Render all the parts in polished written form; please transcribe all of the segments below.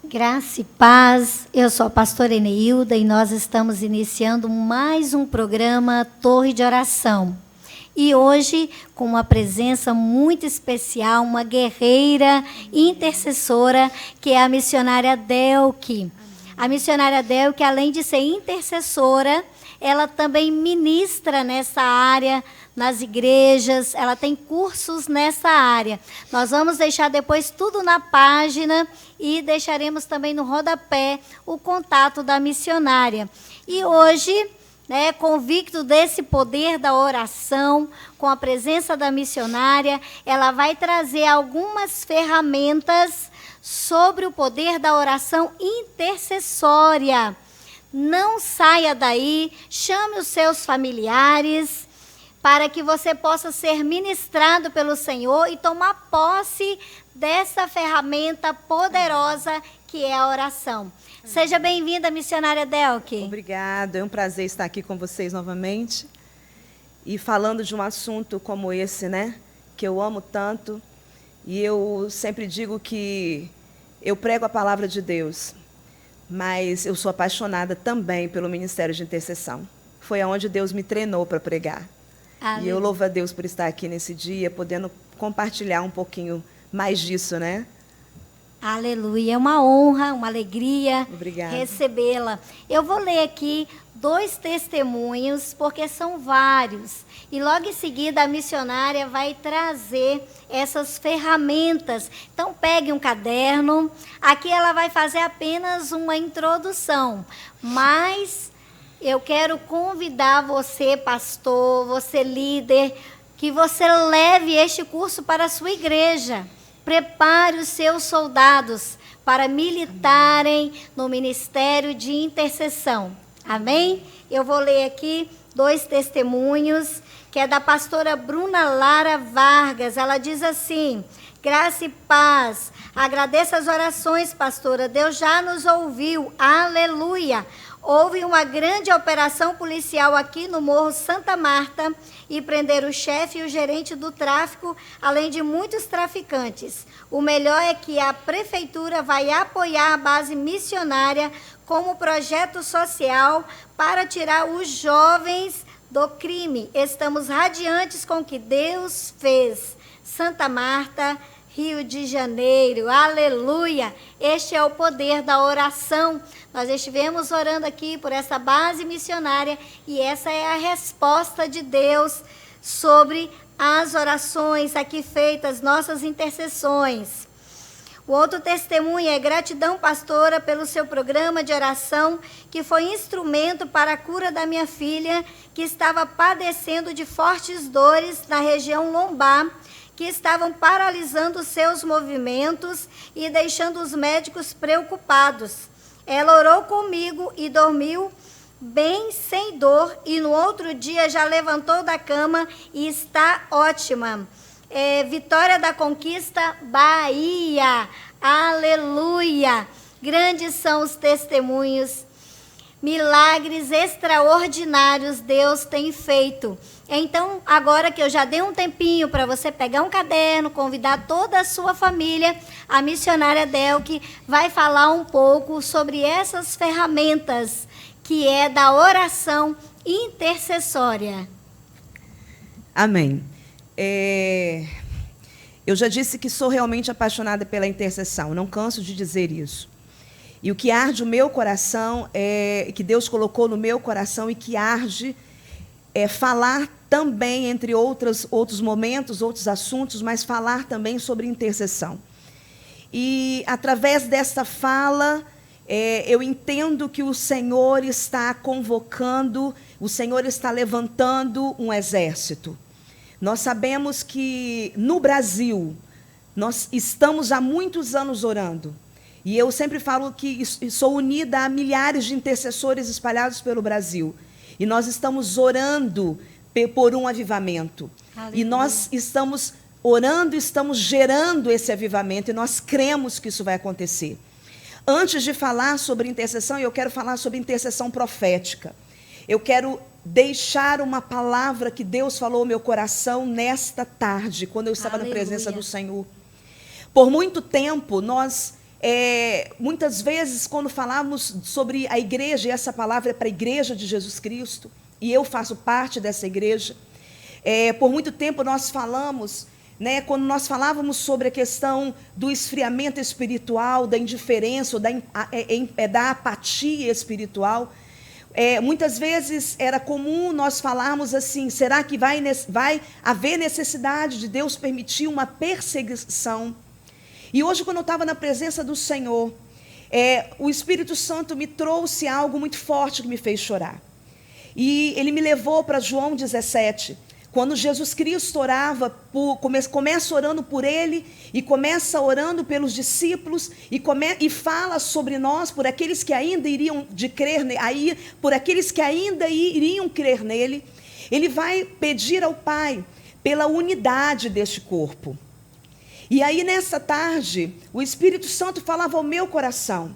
Graça e paz, eu sou a pastora Eneilda e nós estamos iniciando mais um programa Torre de Oração. E hoje, com uma presença muito especial, uma guerreira intercessora, que é a missionária Delke. A missionária Delke, além de ser intercessora, ela também ministra nessa área, nas igrejas, ela tem cursos nessa área. Nós vamos deixar depois tudo na página e deixaremos também no rodapé o contato da missionária. E hoje, convicto desse poder da oração, com a presença da missionária, ela vai trazer algumas ferramentas sobre o poder da oração intercessória. Não saia daí, chame os seus familiares, para que você possa ser ministrado pelo Senhor e tomar posse dessa ferramenta poderosa que é a oração. Seja bem-vinda, missionária Delke. Obrigada, é um prazer estar aqui com vocês novamente. E falando de um assunto como esse, que eu amo tanto. E eu sempre digo que eu prego a palavra de Deus, mas eu sou apaixonada também pelo ministério de intercessão. Foi aonde Deus me treinou para pregar. Amém. E eu louvo a Deus por estar aqui nesse dia, podendo compartilhar um pouquinho mais disso, Aleluia, é uma honra, uma alegria recebê-la. Eu vou ler aqui 2 testemunhos, porque são vários. E logo em seguida a missionária vai trazer essas ferramentas. Então pegue um caderno, aqui ela vai fazer apenas uma introdução, mas eu quero convidar você, pastor, você líder, que você leve este curso para a sua igreja. Prepare os seus soldados para militarem no ministério de intercessão. Amém? Eu vou ler aqui 2 testemunhos, que é da pastora Bruna Lara Vargas. Ela diz assim: graça e paz. Agradeço as orações, pastora. Deus já nos ouviu. Aleluia. Houve uma grande operação policial aqui no Morro Santa Marta e prenderam o chefe e o gerente do tráfico, além de muitos traficantes. O melhor é que a prefeitura vai apoiar a base missionária como projeto social para tirar os jovens do crime. Estamos radiantes com o que Deus fez. Santa Marta, Rio de Janeiro, aleluia! Este é o poder da oração. Nós estivemos orando aqui por essa base missionária e essa é a resposta de Deus sobre as orações aqui feitas, nossas intercessões. O outro testemunho é: gratidão, pastora, pelo seu programa de oração, que foi instrumento para a cura da minha filha, que estava padecendo de fortes dores na região lombar, que estavam paralisando seus movimentos e deixando os médicos preocupados. Ela orou comigo e dormiu bem, sem dor, e no outro dia já levantou da cama e está ótima. Vitória da Conquista, Bahia. Aleluia! Grandes são os testemunhos. Milagres extraordinários Deus tem feito. Então, agora que eu já dei um tempinho para você pegar um caderno, convidar toda a sua família, a missionária Delke vai falar um pouco sobre essas ferramentas, que é da oração intercessória. Amém. Eu já disse que sou realmente apaixonada pela intercessão, não canso de dizer isso. E o que arde o meu coração, que Deus colocou no meu coração e que arde, é falar também, entre outros momentos, outros assuntos, mas falar também sobre intercessão. E, através dessa fala, eu entendo que o Senhor está convocando, o Senhor está levantando um exército. Nós sabemos que, no Brasil, nós estamos há muitos anos orando. E eu sempre falo que sou unida a milhares de intercessores espalhados pelo Brasil. E nós estamos orando por um avivamento. Aleluia. E nós estamos orando, estamos gerando esse avivamento, e nós cremos que isso vai acontecer. antes de falar sobre intercessão, eu quero falar sobre intercessão profética. Eu quero deixar uma palavra que Deus falou ao meu coração nesta tarde, quando eu estava na presença do Senhor. Por muito tempo, nós, muitas vezes, quando falamos sobre a igreja, e essa palavra é para a igreja de Jesus Cristo, e eu faço parte dessa igreja, por muito tempo nós falamos, né, quando nós falávamos sobre a questão do esfriamento espiritual, da indiferença, ou da apatia espiritual, muitas vezes era comum nós falarmos assim: será que vai haver necessidade de Deus permitir uma perseguição? E hoje, quando eu estava na presença do Senhor, o Espírito Santo me trouxe algo muito forte que me fez chorar. E ele me levou para João 17, quando Jesus Cristo orava, começa orando por ele, e começa orando pelos discípulos, e fala sobre nós, por aqueles que ainda iriam por aqueles que ainda iriam crer nele. Ele vai pedir ao Pai pela unidade deste corpo. E aí, nessa tarde, o Espírito Santo falava ao meu coração: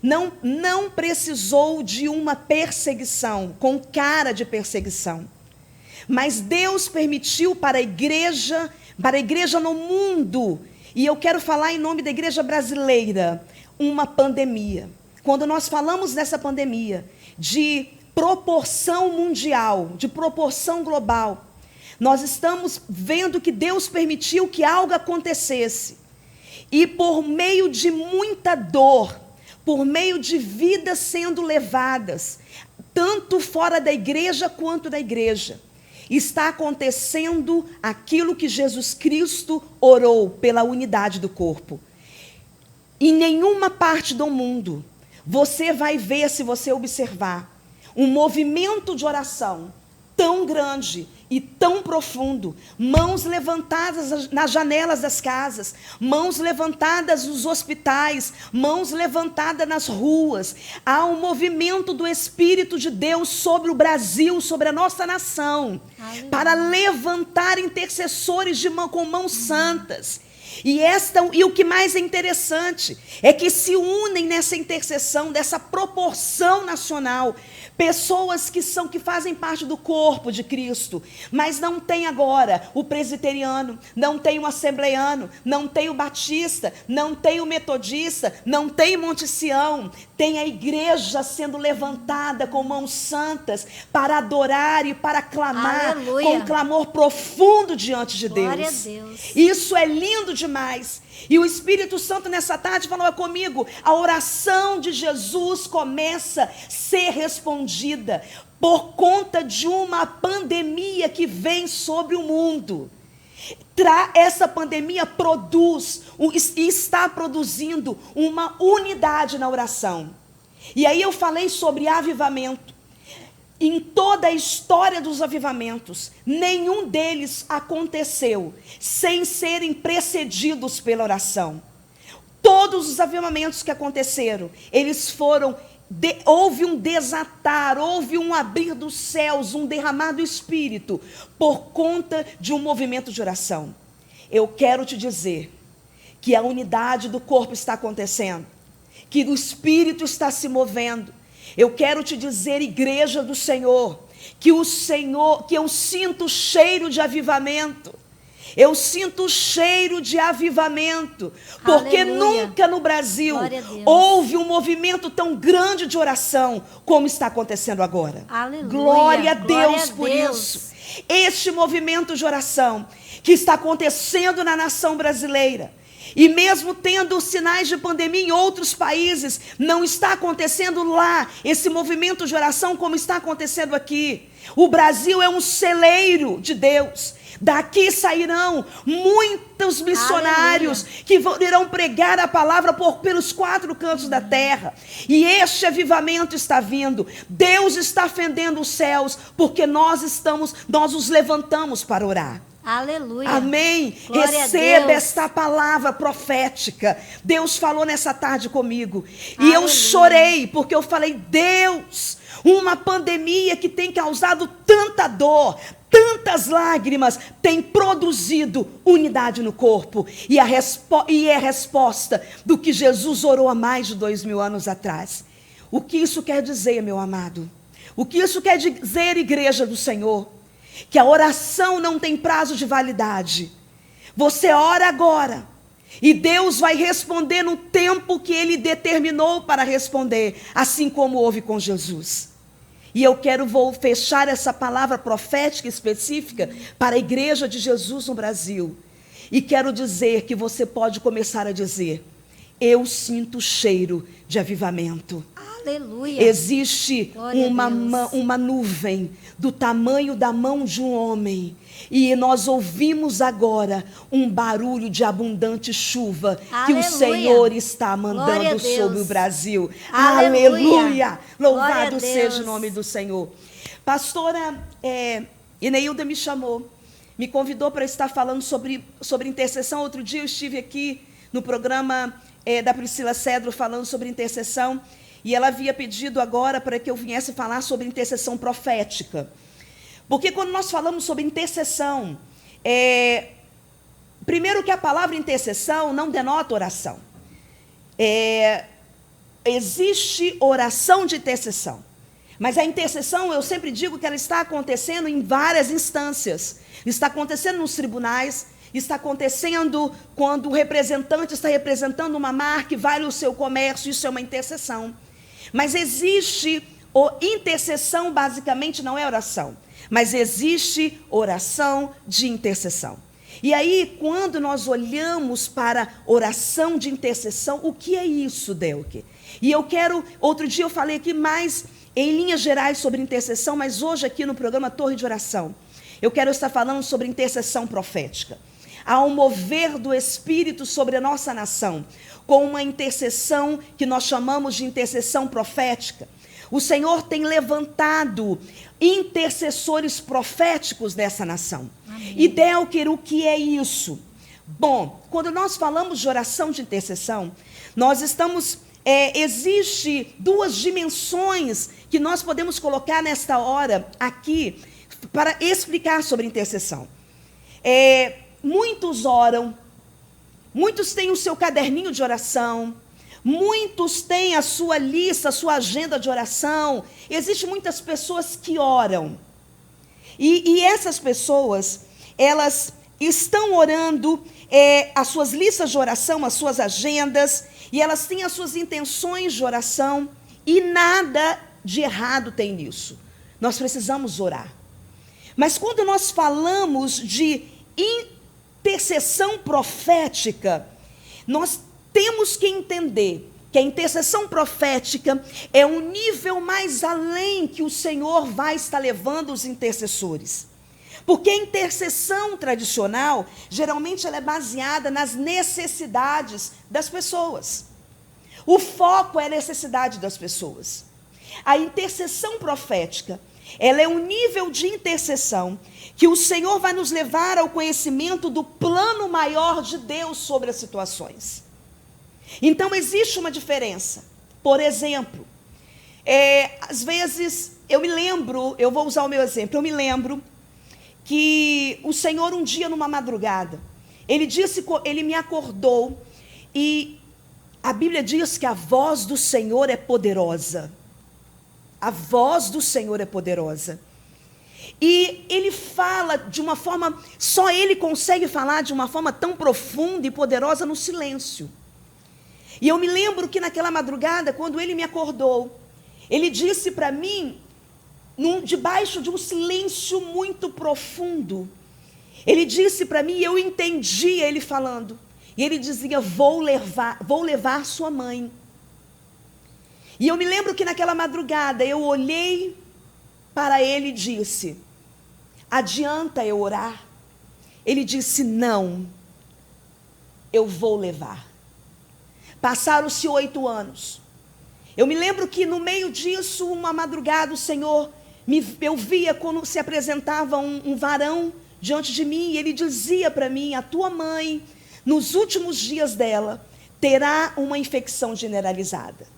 não precisou de uma perseguição, com cara de perseguição. Mas Deus permitiu para a igreja no mundo, e eu quero falar em nome da igreja brasileira, uma pandemia. Quando nós falamos dessa pandemia, de proporção mundial, de proporção global, nós estamos vendo que Deus permitiu que algo acontecesse. E por meio de muita dor, por meio de vidas sendo levadas, tanto fora da igreja quanto da igreja, está acontecendo aquilo que Jesus Cristo orou pela unidade do corpo. Em nenhuma parte do mundo você vai ver, se você observar, um movimento de oração tão grande e tão profundo, mãos levantadas nas janelas das casas, mãos levantadas nos hospitais, mãos levantadas nas ruas. Há um movimento do Espírito de Deus sobre o Brasil, sobre a nossa nação, para levantar intercessores com mãos santas. E o que mais é interessante é que se unem nessa intercessão, dessa proporção nacional, pessoas que fazem parte do corpo de Cristo, mas não tem agora o presbiteriano, não tem o assembleiano, não tem o batista, não tem o metodista, não tem o Monte Sião. Tem a igreja sendo levantada com mãos santas para adorar e para clamar. Aleluia. Com um clamor profundo diante de Deus. Glória a Deus. Isso é lindo demais. E o Espírito Santo nessa tarde falou comigo: a oração de Jesus começa a ser respondida por conta de uma pandemia que vem sobre o mundo. Essa pandemia está produzindo uma unidade na oração. E aí eu falei sobre avivamento. Em toda a história dos avivamentos, nenhum deles aconteceu sem serem precedidos pela oração. Todos os avivamentos que aconteceram, houve um desatar, houve um abrir dos céus, um derramar do Espírito, por conta de um movimento de oração. Eu quero te dizer que a unidade do corpo está acontecendo, que o Espírito está se movendo. Eu quero te dizer, igreja do Senhor, que eu sinto o cheiro de avivamento. Eu sinto o cheiro de avivamento, porque Aleluia. Nunca no Brasil houve um movimento tão grande de oração como está acontecendo agora. Aleluia. Glória a Deus por isso. Este movimento de oração que está acontecendo na nação brasileira, e mesmo tendo sinais de pandemia em outros países, não está acontecendo lá esse movimento de oração como está acontecendo aqui. O Brasil é um celeiro de Deus. Daqui sairão muitos missionários, Aleluia, que irão pregar a palavra pelos 4 cantos da terra. E este avivamento está vindo. Deus está fendendo os céus, porque nós nos levantamos para orar. Aleluia. Amém. Glória Receba esta palavra profética. Deus falou nessa tarde comigo. E eu chorei, porque eu falei: Deus, uma pandemia que tem causado tanta dor, tantas lágrimas têm produzido unidade no corpo. E é a resposta do que Jesus orou há mais de 2000 anos atrás. O que isso quer dizer, meu amado? O que isso quer dizer, igreja do Senhor? Que a oração não tem prazo de validade. Você ora agora, e Deus vai responder no tempo que Ele determinou para responder, assim como houve com Jesus. E eu vou fechar essa palavra profética específica para a igreja de Jesus no Brasil. E quero dizer que você pode começar a dizer: eu sinto o cheiro de avivamento. Aleluia. Existe uma nuvem do tamanho da mão de um homem. E nós ouvimos agora um barulho de abundante chuva. Aleluia. Que o Senhor está mandando sobre o Brasil. Aleluia. Aleluia. Louvado seja o nome do Senhor. Pastora Ineilda me chamou, me convidou para estar falando sobre intercessão. Outro dia eu estive aqui no programa da Priscila Cedro falando sobre intercessão. E ela havia pedido agora para que eu viesse falar sobre intercessão profética. Porque quando nós falamos sobre intercessão, primeiro que a palavra intercessão não denota oração. Existe oração de intercessão. Mas a intercessão, eu sempre digo que ela está acontecendo em várias instâncias. Está acontecendo nos tribunais, está acontecendo quando o representante está representando uma marca e vai no seu comércio, isso é uma intercessão. Mas existe intercessão, basicamente não é oração, mas existe oração de intercessão. E aí, quando nós olhamos para oração de intercessão, o que é isso, Delke? E outro dia eu falei aqui mais em linhas gerais sobre intercessão, mas hoje aqui no programa Torre de Oração, eu quero estar falando sobre intercessão profética. Há um mover do Espírito sobre a nossa nação, com uma intercessão que nós chamamos de intercessão profética. O Senhor tem levantado intercessores proféticos nessa nação. Amém. E Delker, o que é isso? Bom, quando nós falamos de oração de intercessão, nós estamos... existe duas dimensões que nós podemos colocar nesta hora aqui para explicar sobre intercessão. Muitos oram, muitos têm o seu caderninho de oração, muitos têm a sua lista, a sua agenda de oração. Existem muitas pessoas que oram. E essas pessoas, elas estão orando as suas listas de oração, as suas agendas, e elas têm as suas intenções de oração, e nada de errado tem nisso. Nós precisamos orar. Mas quando nós falamos de intercessão profética, nós temos que entender que a intercessão profética é um nível mais além que o Senhor vai estar levando os intercessores. Porque a intercessão tradicional, geralmente ela é baseada nas necessidades das pessoas. O foco é a necessidade das pessoas. A intercessão profética, ela é um nível de intercessão que o Senhor vai nos levar ao conhecimento do plano maior de Deus sobre as situações. Então, existe uma diferença. Por exemplo, às vezes, eu vou usar o meu exemplo, eu me lembro que o Senhor um dia numa madrugada, ele me acordou, e a Bíblia diz que a voz do Senhor é poderosa. A voz do Senhor é poderosa. E ele fala de uma forma, só ele consegue falar de uma forma tão profunda e poderosa no silêncio. E eu me lembro que naquela madrugada, quando ele me acordou, ele disse para mim, debaixo de um silêncio muito profundo, ele disse para mim, e eu entendia ele falando, e ele dizia: vou levar sua mãe. E eu me lembro que naquela madrugada eu olhei para ele e disse: adianta eu orar? Ele disse: não, eu vou levar. Passaram-se 8 anos. Eu me lembro que no meio disso, uma madrugada, o Senhor, eu via quando se apresentava um varão diante de mim, e ele dizia para mim: a tua mãe, nos últimos dias dela, terá uma infecção generalizada.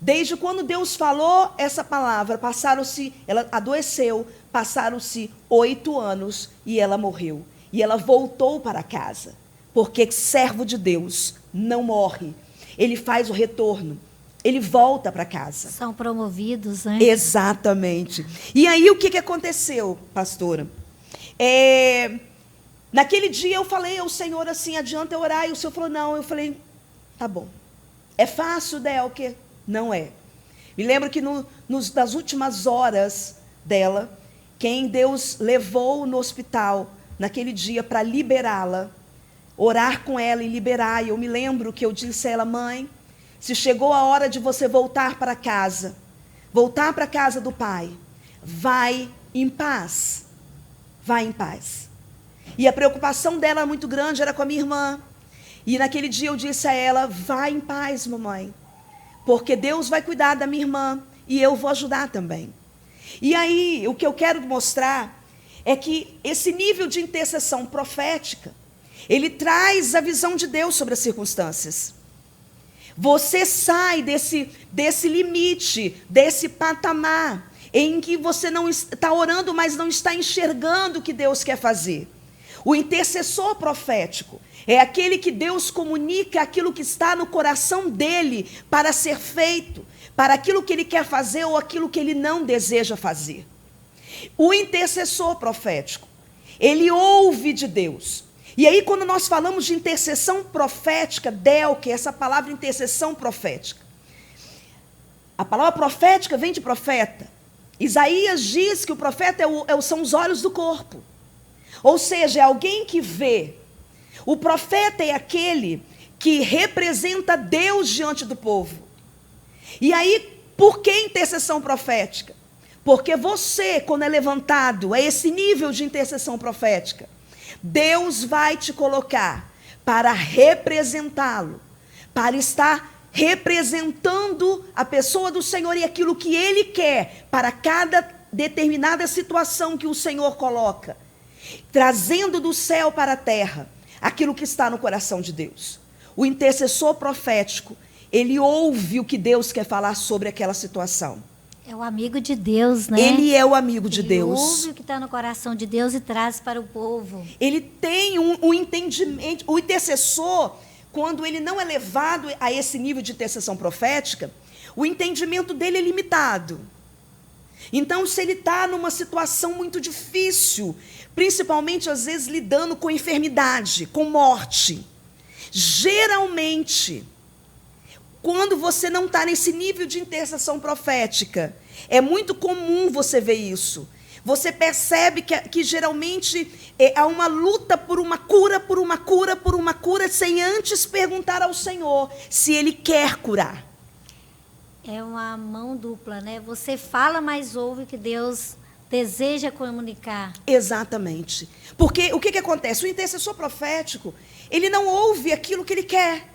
Desde quando Deus falou essa palavra, ela adoeceu, passaram-se 8 anos e ela morreu. E ela voltou para casa, porque servo de Deus não morre. Ele faz o retorno, ele volta para casa. São promovidos, né? Exatamente. E aí o que aconteceu, pastora? Naquele dia eu falei ao Senhor assim, adianta eu orar? E o Senhor falou, não. Eu falei, tá bom. É fácil, Delker? Não é. Me lembro que nas últimas horas dela, quem Deus levou no hospital naquele dia para liberá-la, orar com ela e liberar. E eu me lembro que eu disse a ela, mãe, se chegou a hora de você voltar para casa, voltar para a casa do Pai, vai em paz. Vai em paz. E a preocupação dela muito grande era com a minha irmã. E naquele dia eu disse a ela, vai em paz, mamãe, porque Deus vai cuidar da minha irmã e eu vou ajudar também. E aí, o que eu quero mostrar é que esse nível de intercessão profética, ele traz a visão de Deus sobre as circunstâncias. Você sai desse limite, desse patamar, em que você não está orando, mas não está enxergando o que Deus quer fazer. O intercessor profético é aquele que Deus comunica aquilo que está no coração dele para ser feito, para aquilo que ele quer fazer ou aquilo que ele não deseja fazer. O intercessor profético, ele ouve de Deus. E aí, quando nós falamos de intercessão profética, Delker, essa palavra intercessão profética, a palavra profética vem de profeta. Isaías diz que o profeta são os olhos do corpo. Ou seja, é alguém que vê. O profeta é aquele que representa Deus diante do povo. E aí, por que intercessão profética? Porque você, quando é levantado a esse nível de intercessão profética, Deus vai te colocar para representá-lo, para estar representando a pessoa do Senhor e aquilo que Ele quer para cada determinada situação que o Senhor coloca, trazendo do céu para a terra aquilo que está no coração de Deus. O intercessor profético, ele ouve o que Deus quer falar sobre aquela situação. É o amigo de Deus, né? Ele é o amigo de Deus. Ele ouve o que está no coração de Deus e traz para o povo. Ele tem um entendimento. O intercessor, quando ele não é levado a esse nível de intercessão profética, o entendimento dele é limitado. Então, se ele está numa situação muito difícil, principalmente, às vezes, lidando com enfermidade, com morte, geralmente, quando você não está nesse nível de intercessão profética, é muito comum você ver isso. Você percebe que geralmente há uma luta por uma cura, por uma cura, por uma cura, sem antes perguntar ao Senhor se Ele quer curar. É uma mão dupla, né? Você fala, mas ouve o que Deus deseja comunicar. Exatamente. Porque o que acontece? O intercessor profético, ele não ouve aquilo que ele quer.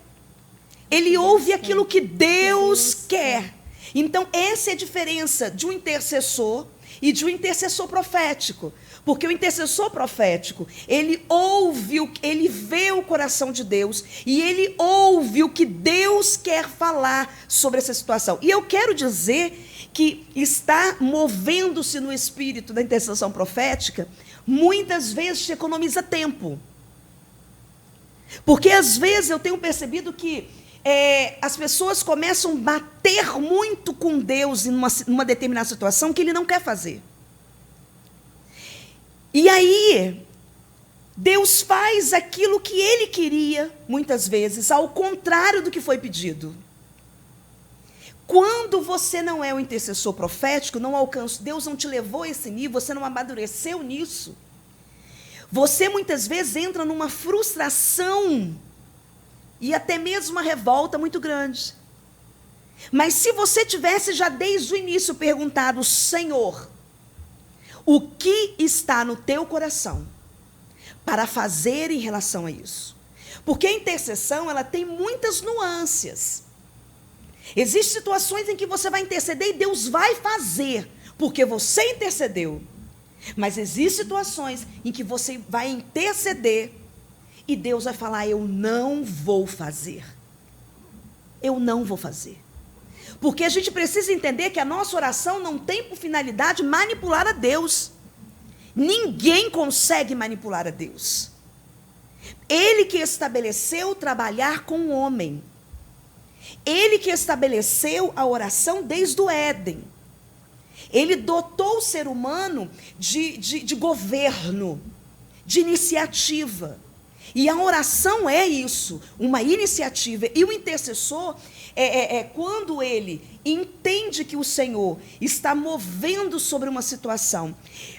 Ele ouve aquilo que Deus quer. Então, essa é a diferença de um intercessor e de um intercessor profético. Porque o intercessor profético, ele ouve, ele vê o coração de Deus e ele ouve o que Deus quer falar sobre essa situação. E eu quero dizer que está movendo-se no espírito da intercessão profética, muitas vezes te economiza tempo. Porque às vezes eu tenho percebido que as pessoas começam a bater muito com Deus em uma determinada situação que Ele não quer fazer. E aí, Deus faz aquilo que Ele queria, muitas vezes, ao contrário do que foi pedido. Quando você não é um intercessor profético, não alcança, Deus não te levou a esse nível, você não amadureceu nisso, você muitas vezes entra numa frustração e até mesmo uma revolta muito grande. Mas se você tivesse já desde o início perguntado, Senhor, o que está no teu coração para fazer em relação a isso? Porque a intercessão, ela tem muitas nuances. Existem situações em que você vai interceder e Deus vai fazer, porque você intercedeu. Mas existem situações em que você vai interceder e Deus vai falar, eu não vou fazer. Eu não vou fazer. Porque a gente precisa entender que a nossa oração não tem por finalidade manipular a Deus. Ninguém consegue manipular a Deus. Ele que estabeleceu trabalhar com o homem. Ele que estabeleceu a oração desde o Éden. Ele dotou o ser humano de governo, de iniciativa. E a oração é isso, uma iniciativa. E o intercessor quando ele entende que o Senhor está movendo sobre uma situação,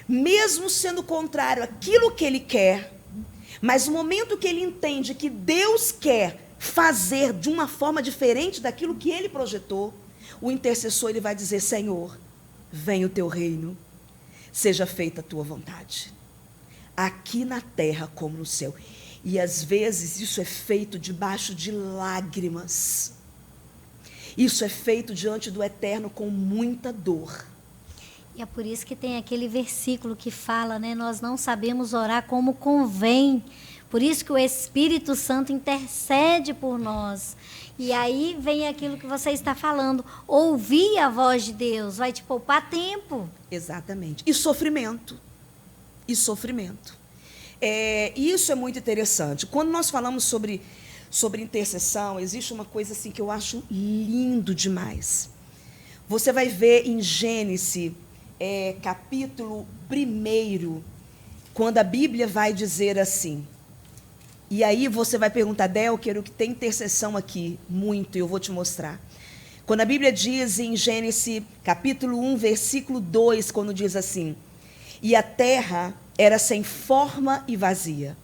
mesmo sendo contrário àquilo que ele quer, mas no momento que ele entende que Deus quer fazer de uma forma diferente daquilo que ele projetou, o intercessor ele vai dizer: Senhor, venha o teu reino, seja feita a tua vontade, aqui na terra como no céu. E às vezes isso é feito debaixo de lágrimas. Isso é feito diante do Eterno com muita dor. E é por isso que tem aquele versículo que fala, né? Nós não sabemos orar como convém. Por isso que o Espírito Santo intercede por nós. E aí vem aquilo que você está falando. Ouvir a voz de Deus vai te poupar tempo. Exatamente. E sofrimento. E sofrimento. Isso é muito interessante. Quando nós falamos sobre intercessão, existe uma coisa assim que eu acho lindo demais. Você vai ver em Gênesis, capítulo 1, quando a Bíblia vai dizer assim. E aí você vai perguntar: Delker, o que tem intercessão aqui? Muito, eu vou te mostrar. Quando a Bíblia diz em Gênesis, capítulo 1, versículo 2, quando diz assim: e a terra era sem forma e vazia,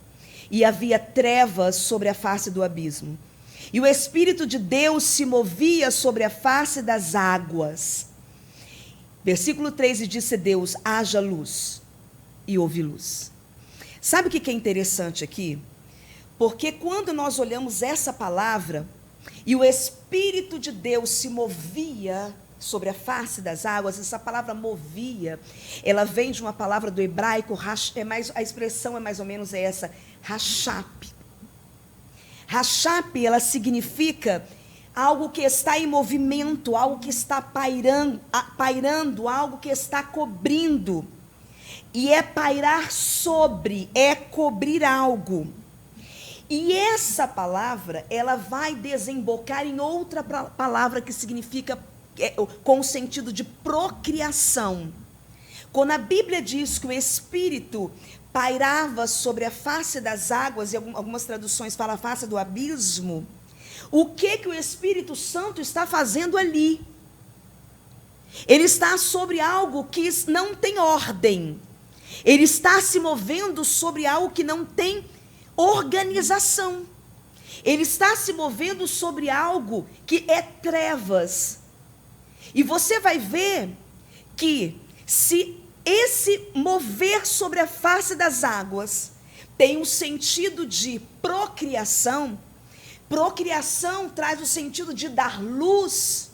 e havia trevas sobre a face do abismo, e o Espírito de Deus se movia sobre a face das águas. Versículo 3, e disse Deus: haja luz, e houve luz. Sabe o que é interessante aqui? Porque quando nós olhamos essa palavra, e o Espírito de Deus se movia sobre a face das águas, essa palavra movia, ela vem de uma palavra do hebraico, a expressão é mais ou menos essa, rachap. Rachap, ela significa algo que está em movimento, algo que está pairando, algo que está cobrindo. E é pairar sobre, é cobrir algo. E essa palavra, ela vai desembocar em outra palavra que significa com o sentido de procriação. Quando a Bíblia diz que o Espírito pairava sobre a face das águas, e algumas traduções falam a face do abismo, o que o Espírito Santo está fazendo ali? Ele está sobre algo que não tem ordem. Ele está se movendo sobre algo que não tem organização. Ele está se movendo sobre algo que é trevas. E você vai ver que se esse mover sobre a face das águas tem um sentido de procriação, procriação traz o sentido de dar luz,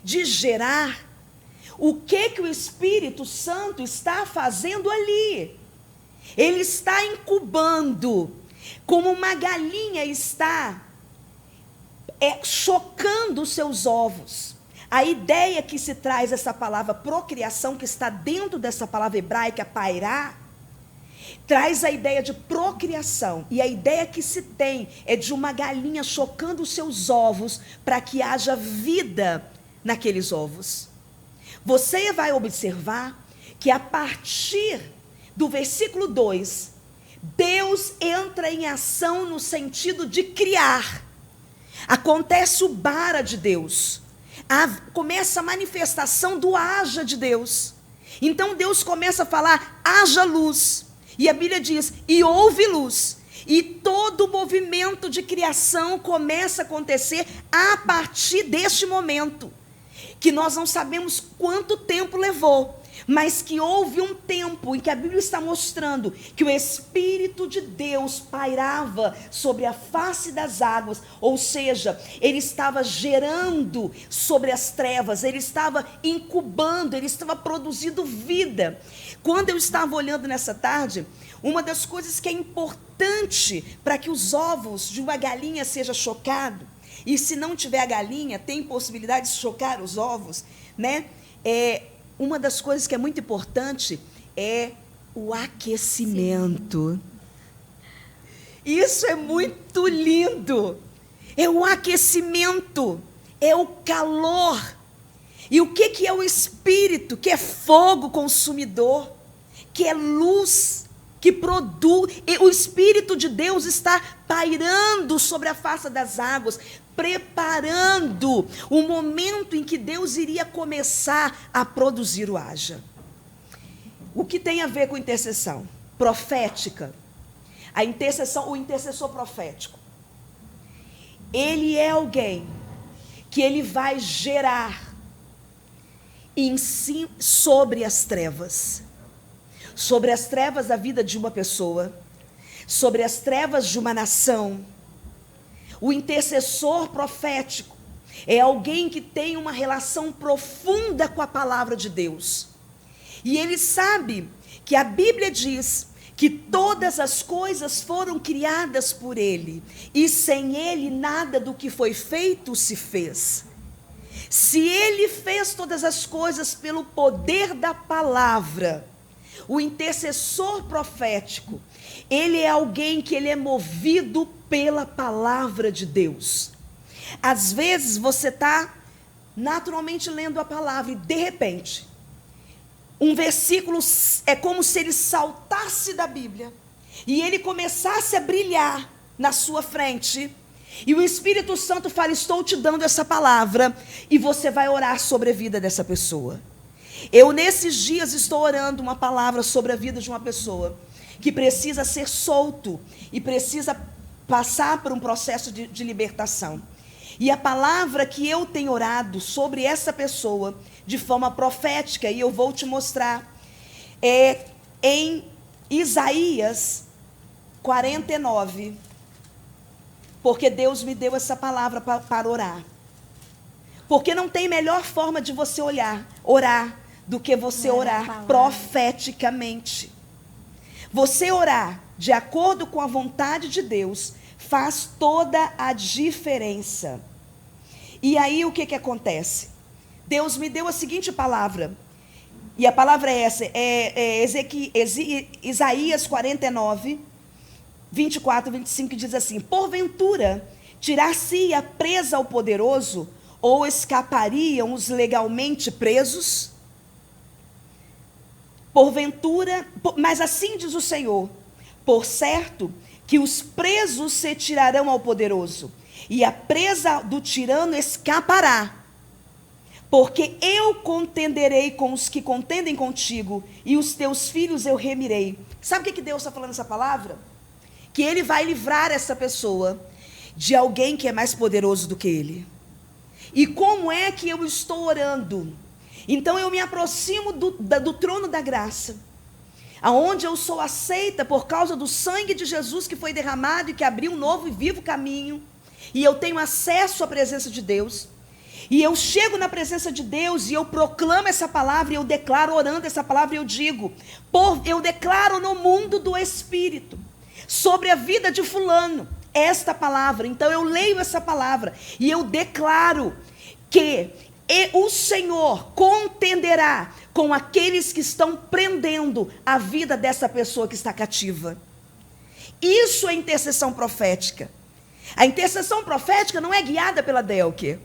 de gerar. O que o Espírito Santo está fazendo ali? Ele está incubando, como uma galinha está chocando os seus ovos. A ideia que se traz essa palavra procriação, que está dentro dessa palavra hebraica, pairar, traz a ideia de procriação. E a ideia que se tem é de uma galinha chocando os seus ovos para que haja vida naqueles ovos. Você vai observar que a partir do versículo 2, Deus entra em ação no sentido de criar. Acontece o bara de Deus. Começa a manifestação do haja de Deus. Então Deus começa a falar: haja luz. E a Bíblia diz: e houve luz. E todo o movimento de criação começa a acontecer a partir deste momento, que nós não sabemos quanto tempo levou, mas que houve um tempo em que a Bíblia está mostrando que o Espírito de Deus pairava sobre a face das águas, ou seja, ele estava gerando sobre as trevas, ele estava incubando, ele estava produzindo vida. Quando eu estava olhando nessa tarde, uma das coisas que é importante para que os ovos de uma galinha sejam chocados, e se não tiver a galinha, tem possibilidade de chocar os ovos, né? Uma das coisas que é muito importante é o aquecimento. Isso é muito lindo. É o aquecimento, é o calor. E o que é o Espírito? Que é fogo consumidor, que é luz, que produz. E o Espírito de Deus está pairando sobre a face das águas, preparando o momento em que Deus iria começar a produzir o haja. O que tem a ver com intercessão? Profética. A intercessão, o intercessor profético. Ele é alguém que ele vai gerar em si, sobre as trevas da vida de uma pessoa, sobre as trevas de uma nação. O intercessor profético é alguém que tem uma relação profunda com a palavra de Deus. E ele sabe que a Bíblia diz que todas as coisas foram criadas por ele, e sem ele nada do que foi feito se fez. Se ele fez todas as coisas pelo poder da palavra, o intercessor profético, ele é alguém que ele é movido pela palavra de Deus. Às vezes você está naturalmente lendo a palavra e de repente um versículo é como se ele saltasse da Bíblia e ele começasse a brilhar na sua frente, e o Espírito Santo fala: estou te dando essa palavra, e você vai orar sobre a vida dessa pessoa. Eu nesses dias estou orando uma palavra sobre a vida de uma pessoa que precisa ser solto e precisa passar por um processo de libertação. E a palavra que eu tenho orado sobre essa pessoa de forma profética, e eu vou te mostrar, é em Isaías 49, porque Deus me deu essa palavra para orar. Porque não tem melhor forma de você orar, do que você orar profeticamente. Você orar de acordo com a vontade de Deus faz toda a diferença. E aí o que acontece? Deus me deu a seguinte palavra, e a palavra é essa, Isaías 49, 24, 25, diz assim: porventura, tirar-se-ia presa ao poderoso, ou escapariam os legalmente presos? Porventura, mas assim diz o Senhor: por certo que os presos se tirarão ao poderoso, e a presa do tirano escapará. Porque eu contenderei com os que contendem contigo, e os teus filhos eu remirei. Sabe o que Deus está falando nessa palavra? Que ele vai livrar essa pessoa de alguém que é mais poderoso do que ele. E como é que eu estou orando? Então eu me aproximo do trono da graça, aonde eu sou aceita por causa do sangue de Jesus que foi derramado e que abriu um novo e vivo caminho, e eu tenho acesso à presença de Deus. E eu chego na presença de Deus e eu proclamo essa palavra, e eu declaro orando essa palavra, e eu digo, eu declaro no mundo do Espírito, sobre a vida de fulano, esta palavra. Então eu leio essa palavra e eu declaro que o Senhor contenderá com aqueles que estão prendendo a vida dessa pessoa que está cativa. Isso é intercessão profética. A intercessão profética não é guiada pela Delke.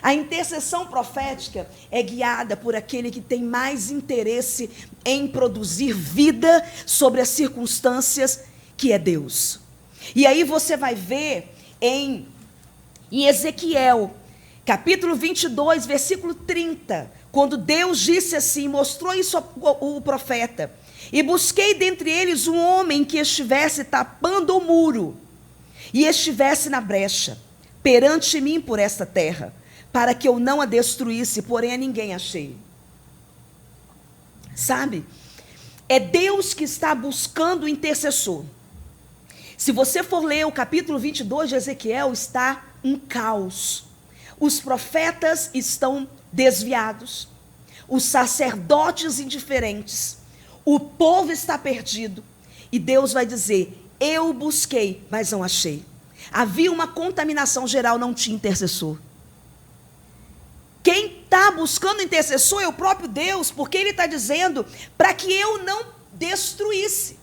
A intercessão profética é guiada por aquele que tem mais interesse em produzir vida sobre as circunstâncias, que é Deus. E aí você vai ver em Ezequiel, capítulo 22, versículo 30, quando Deus disse assim, mostrou isso ao profeta: e busquei dentre eles um homem que estivesse tapando o muro, e estivesse na brecha, perante mim por esta terra, para que eu não a destruísse, porém a ninguém achei. Sabe? É Deus que está buscando o intercessor. Se você for ler o capítulo 22 de Ezequiel, está um caos. Os profetas estão desviados, os sacerdotes indiferentes, o povo está perdido, e Deus vai dizer: eu busquei, mas não achei. Havia uma contaminação geral, não tinha intercessor. Quem está buscando intercessor é o próprio Deus, porque ele está dizendo para que eu não destruísse.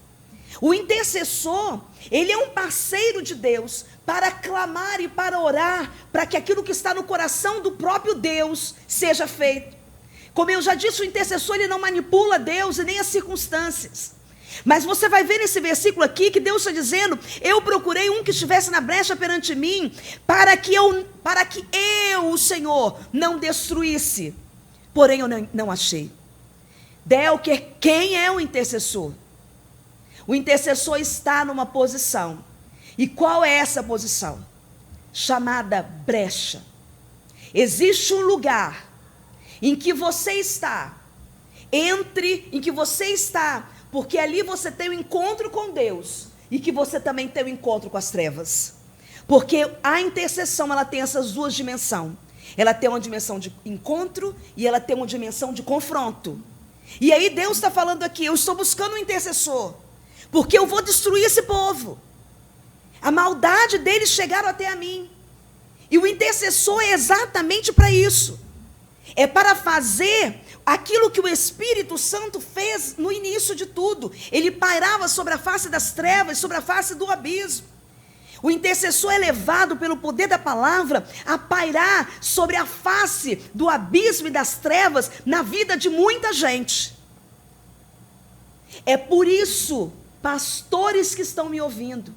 O intercessor, ele é um parceiro de Deus para clamar e para orar para que aquilo que está no coração do próprio Deus seja feito. Como eu já disse, o intercessor, ele não manipula Deus e nem as circunstâncias. Mas você vai ver nesse versículo aqui que Deus está dizendo: eu procurei um que estivesse na brecha perante mim, para que eu, o Senhor, não destruísse. Porém eu não achei. Delker, quem é o intercessor? O intercessor está numa posição. E qual é essa posição? Chamada brecha. Existe um lugar em que você está, porque ali você tem um encontro com Deus e que você também tem um encontro com as trevas. Porque a intercessão, ela tem essas duas dimensões. Ela tem uma dimensão de encontro e ela tem uma dimensão de confronto. E aí Deus está falando aqui: eu estou buscando um intercessor, porque eu vou destruir esse povo. A maldade deles chegaram até a mim. E o intercessor é exatamente para isso. É para fazer aquilo que o Espírito Santo fez no início de tudo. Ele pairava sobre a face das trevas, sobre a face do abismo. O intercessor é levado pelo poder da palavra a pairar sobre a face do abismo e das trevas na vida de muita gente. É por isso, pastores que estão me ouvindo,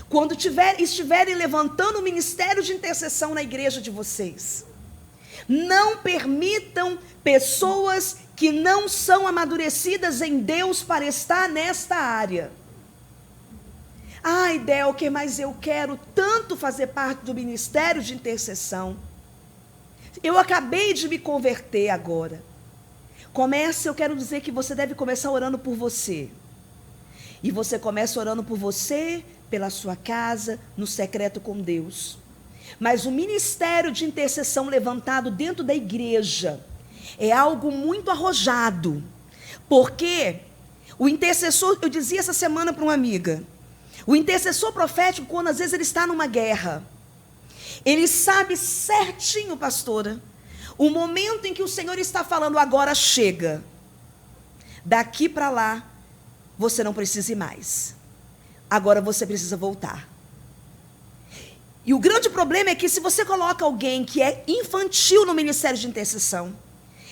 quando estiverem levantando o ministério de intercessão na igreja de vocês, não permitam pessoas que não são amadurecidas em Deus para estar nesta área. Ai, Delker, mas eu quero tanto fazer parte do ministério de intercessão. Eu acabei de me converter agora. Eu quero dizer que você deve começar orando por você. E você começa orando por você, pela sua casa, no secreto com Deus. Mas o ministério de intercessão levantado dentro da igreja é algo muito arrojado. Porque o intercessor, eu dizia essa semana para uma amiga, o intercessor profético, quando às vezes ele está numa guerra, ele sabe certinho, pastora, o momento em que o Senhor está falando: agora chega. Daqui para lá, você não precisa ir mais. Agora você precisa voltar. E o grande problema é que se você coloca alguém que é infantil no ministério de intercessão,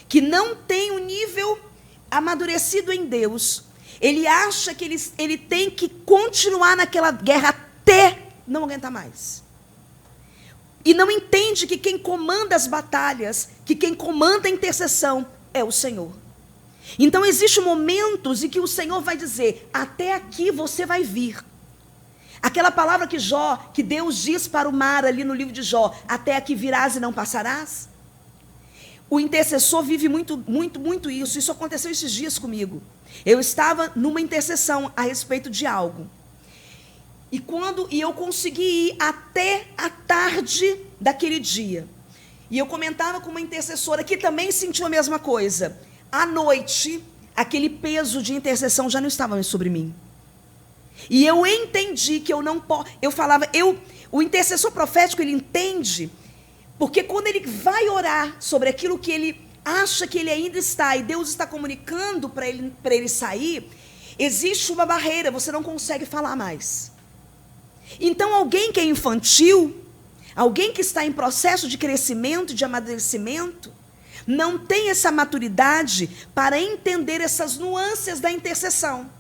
que não tem um nível amadurecido em Deus, ele acha que ele tem que continuar naquela guerra até não aguentar mais. E não entende que quem comanda as batalhas, que quem comanda a intercessão é o Senhor. Então existem momentos em que o Senhor vai dizer: até aqui você vai vir. Aquela palavra que Deus diz para o mar ali no livro de Jó: até aqui virás e não passarás. O intercessor vive muito isso. Isso aconteceu esses dias comigo. Eu estava numa intercessão a respeito de algo. E eu consegui ir até a tarde daquele dia. E eu comentava com uma intercessora que também sentiu a mesma coisa. À noite, aquele peso de intercessão já não estava mais sobre mim. E eu entendi que eu não posso. O intercessor profético, ele entende, porque quando ele vai orar sobre aquilo que ele acha que ele ainda está, e Deus está comunicando para ele sair, existe uma barreira, você não consegue falar mais. Então, alguém que é infantil, alguém que está em processo de crescimento, de amadurecimento, não tem essa maturidade para entender essas nuances da intercessão.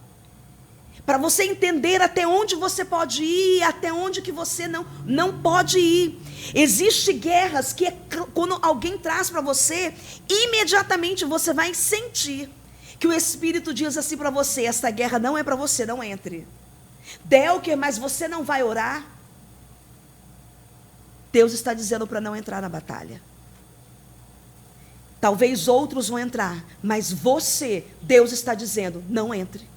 Para você entender até onde você pode ir, até onde que você não pode ir. Existem guerras que quando alguém traz para você, imediatamente você vai sentir que o Espírito diz assim para você: esta guerra não é para você, não entre. Delker, mas você não vai orar? Deus está dizendo para não entrar na batalha. Talvez outros vão entrar, mas você, Deus está dizendo: não entre.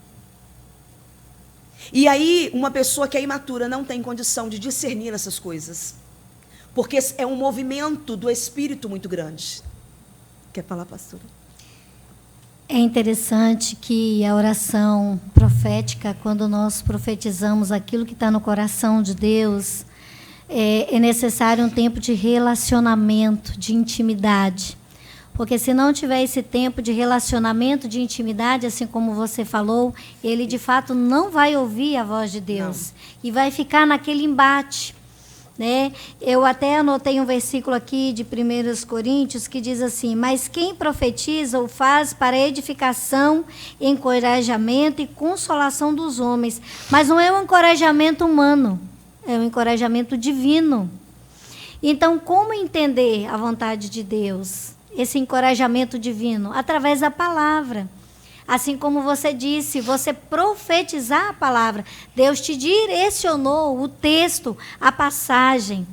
E aí, uma pessoa que é imatura não tem condição de discernir essas coisas, porque é um movimento do Espírito muito grande. Quer falar, pastora? É interessante que a oração profética, quando nós profetizamos aquilo que está no coração de Deus, é necessário um tempo de relacionamento, de intimidade. Porque se não tiver esse tempo de relacionamento, de intimidade, assim como você falou, ele de fato não vai ouvir a voz de Deus. Não. E vai ficar naquele embate. Né? Eu até anotei um versículo aqui de 1 Coríntios que diz assim: mas quem profetiza o faz para edificação, encorajamento e consolação dos homens. Mas não é um encorajamento humano, é um encorajamento divino. Então, como entender a vontade de Deus? Esse encorajamento divino? Através da palavra. Assim como você disse, você profetizar a palavra. Deus te direcionou o texto, a passagem.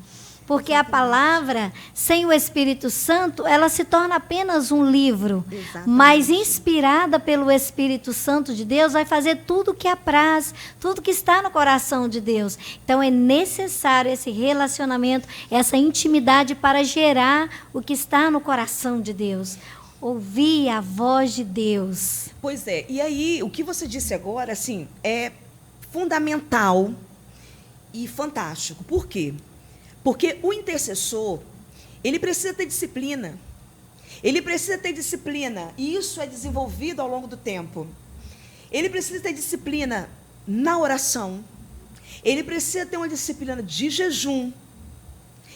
Porque a palavra, sem o Espírito Santo, ela se torna apenas um livro. Exatamente. Mas inspirada pelo Espírito Santo de Deus, vai fazer tudo o que apraz, tudo que está no coração de Deus. Então é necessário esse relacionamento, essa intimidade para gerar o que está no coração de Deus. Ouvir a voz de Deus. Pois é, e aí o que você disse agora, assim, é fundamental e fantástico. Por quê? Porque o intercessor, ele precisa ter disciplina. Ele precisa ter disciplina, e isso é desenvolvido ao longo do tempo. Ele precisa ter disciplina na oração. Ele precisa ter uma disciplina de jejum.